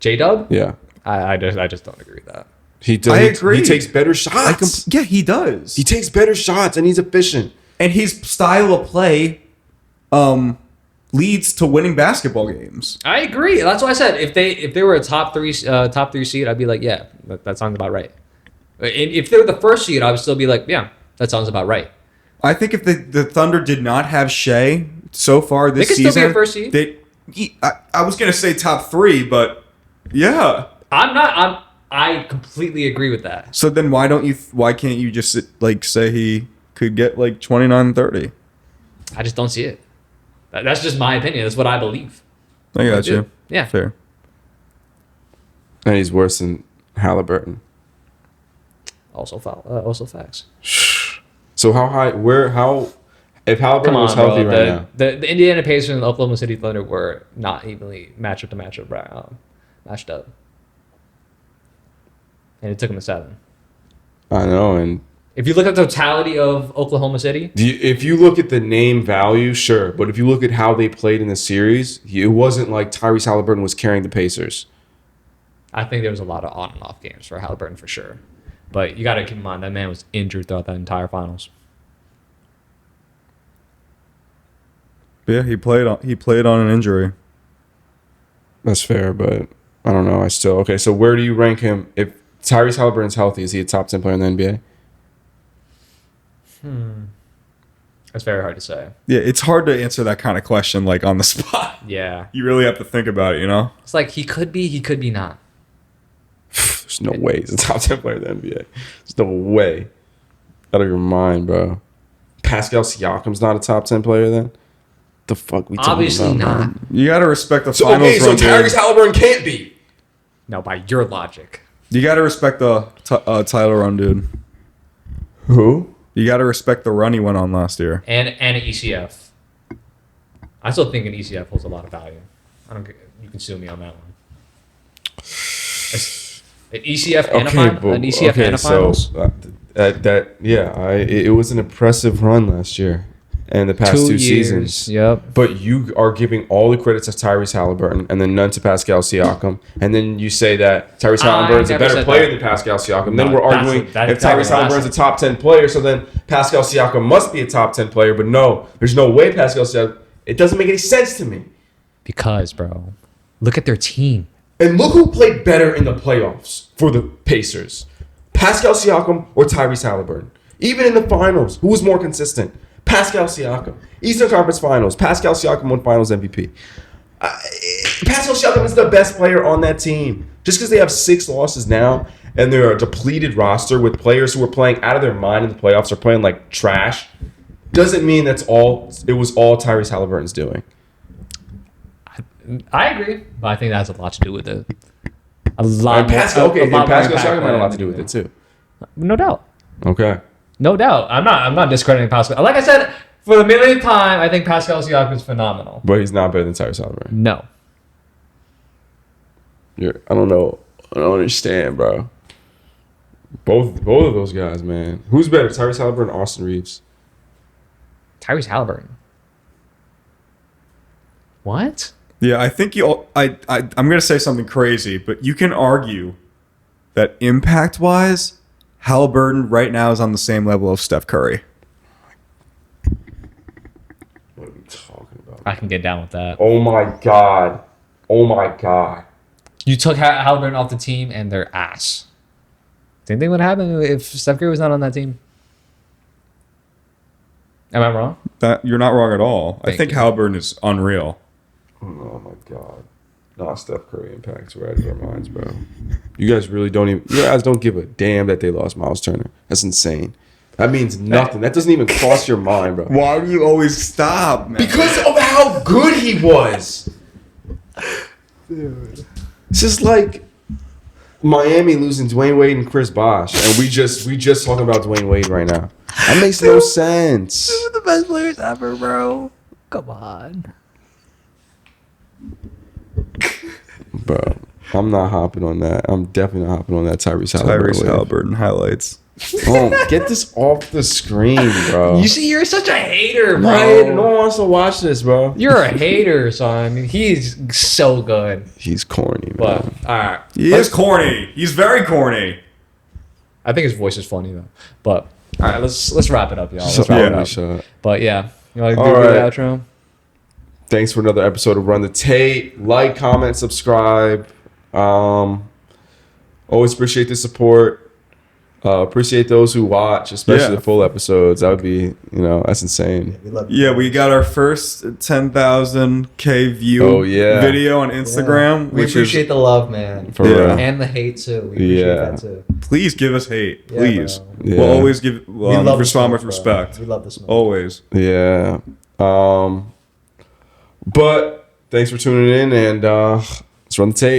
J-Dub? Yeah. I just don't agree with that. He does. I agree. He takes better shots. Yeah, he does. He takes better shots, and he's efficient. And his style of play leads to winning basketball games. I agree. That's why I said if they were a top three seed, I'd be like, yeah, that sounds about right. And if they were the first seed, I would still be like, yeah, that sounds about right. I think if the Thunder did not have Shai so far this They could season, still be a first seed. I was gonna say top 3, but yeah. I completely agree with that. So then why can't you just say he could get 29-30? I just don't see it. That's just my opinion. That's what I believe. I got you. Yeah. Fair. And he's worse than Halliburton. Also facts. So So how high? If Halliburton Come was on, healthy bro. right now? The Indiana Pacers and the Oklahoma City Thunder were not evenly matched up, matched up, and it took them a 7. I know, and If you look at the totality of Oklahoma City, if you look at the name value, sure, but if you look at how they played in the series, it wasn't like Tyrese Halliburton was carrying the Pacers. I think there was a lot of on and off games for Halliburton for sure. But you got to keep in mind that man was injured throughout that entire finals. Yeah, he played on an injury. That's fair, but I don't know. Okay. So where do you rank him if Tyrese Halliburton's healthy? Is he a top 10 player in the NBA? That's very hard to say. Yeah, it's hard to answer that kind of question like on the spot. Yeah. You really have to think about it, you know? It's like he could be not. There's no way he's a top 10 player in the NBA. There's no way. Out of your mind, bro. Pascal Siakam's not a top 10 player then? The fuck we talking Obviously about, not. man? You got to respect the So, finals okay, so run, dude. Tyrese Halliburton can't be. No, by your logic. You got to respect the Tyler run, dude. Who? You got to respect the run he went on last year. And an ECF. I still think an ECF holds a lot of value. I don't. You can sue me on that one. An ECF and a finals. So it was an impressive run last year and the past 2 years, seasons. Yep. But you are giving all the credit to Tyrese Halliburton and then none to Pascal Siakam. And then you say that Tyrese Halliburton's a never better said player that. than Pascal Siakam. No, Then we're that's arguing that if is terrible. Tyrese Halliburton's a top 10 player, so then Pascal Siakam must be a top 10 player. But no, there's no way Pascal Siakam. It doesn't make any sense to me. Because, bro, look at their team. And look who played better in the playoffs for the Pacers. Pascal Siakam or Tyrese Halliburton. Even in the finals, who was more consistent? Pascal Siakam. Eastern Conference Finals, Pascal Siakam won Finals MVP. Pascal Siakam is the best player on that team. Just because they have 6 losses now and they're a depleted roster with players who are playing out of their mind in the playoffs or playing like trash, doesn't mean it was all Tyrese Halliburton's doing. I agree, but I think that has a lot to do with it. A lot. And Pascal a lot more Siakam impact had a than- lot to do with it too. No doubt. Okay. No doubt. I'm not discrediting Pascal. Like I said, for the millionth time, I think Pascal Siakam is phenomenal. But he's not better than Tyrese Halliburton. No. I don't know. I don't understand, bro. Both of those guys, man. Who's better, Tyrese Halliburton or Austin Reeves? Tyrese Halliburton. What? Yeah, I think I'm going to say something crazy, but you can argue that impact-wise, Halliburton right now is on the same level of Steph Curry. What are we talking about? I can get down with that. Oh my god. Oh my god. You took Halliburton off the team and their ass. Same thing would happen if Steph Curry was not on that team. Am I wrong? You're not wrong at all. I Thank think you. Halliburton is unreal. Oh my god. Not Steph Curry impacts. We're out of our minds, bro. You guys don't give a damn that they lost Miles Turner. That's insane. That means nothing. That doesn't even cross your mind, bro. Why do you always stop, man? Because of how good he was. It's just like Miami losing Dwayne Wade and Chris Bosh, and we just talking about Dwayne Wade right now. That makes no sense. Two of the best players ever, bro. Come on. Bro, I'm not hopping on that. I'm definitely not hopping on that Tyrese Halliburton. Halliburton highlights. Oh, get this off the screen, bro. You see, you're such a hater, bro. Right? No one wants to watch this, bro. You're a hater, son. He's so good. He's corny, But, man. all right. He is corny. He's very corny. I think his voice is funny, though. But, all right, let's wrap it up, y'all. Let's So- wrap yeah. it up. But, yeah. You want to All do the right. outro? Thanks for another episode of Run the Tape. Like, comment, subscribe. Always appreciate the support. Appreciate those who watch, especially Yeah. the full episodes. That would be, that's insane. We love you. Yeah, we got our first 10,000K view video on Instagram. We which appreciate is, the love, man. For Yeah. real. And the hate, too. We appreciate Yeah. that, too. please give us hate. Yeah, Please. bro. Yeah. We'll always give We love the respond smoke, with bro. respect. We love the smoke. Always. Yeah. But thanks for tuning in, and let's run the tape.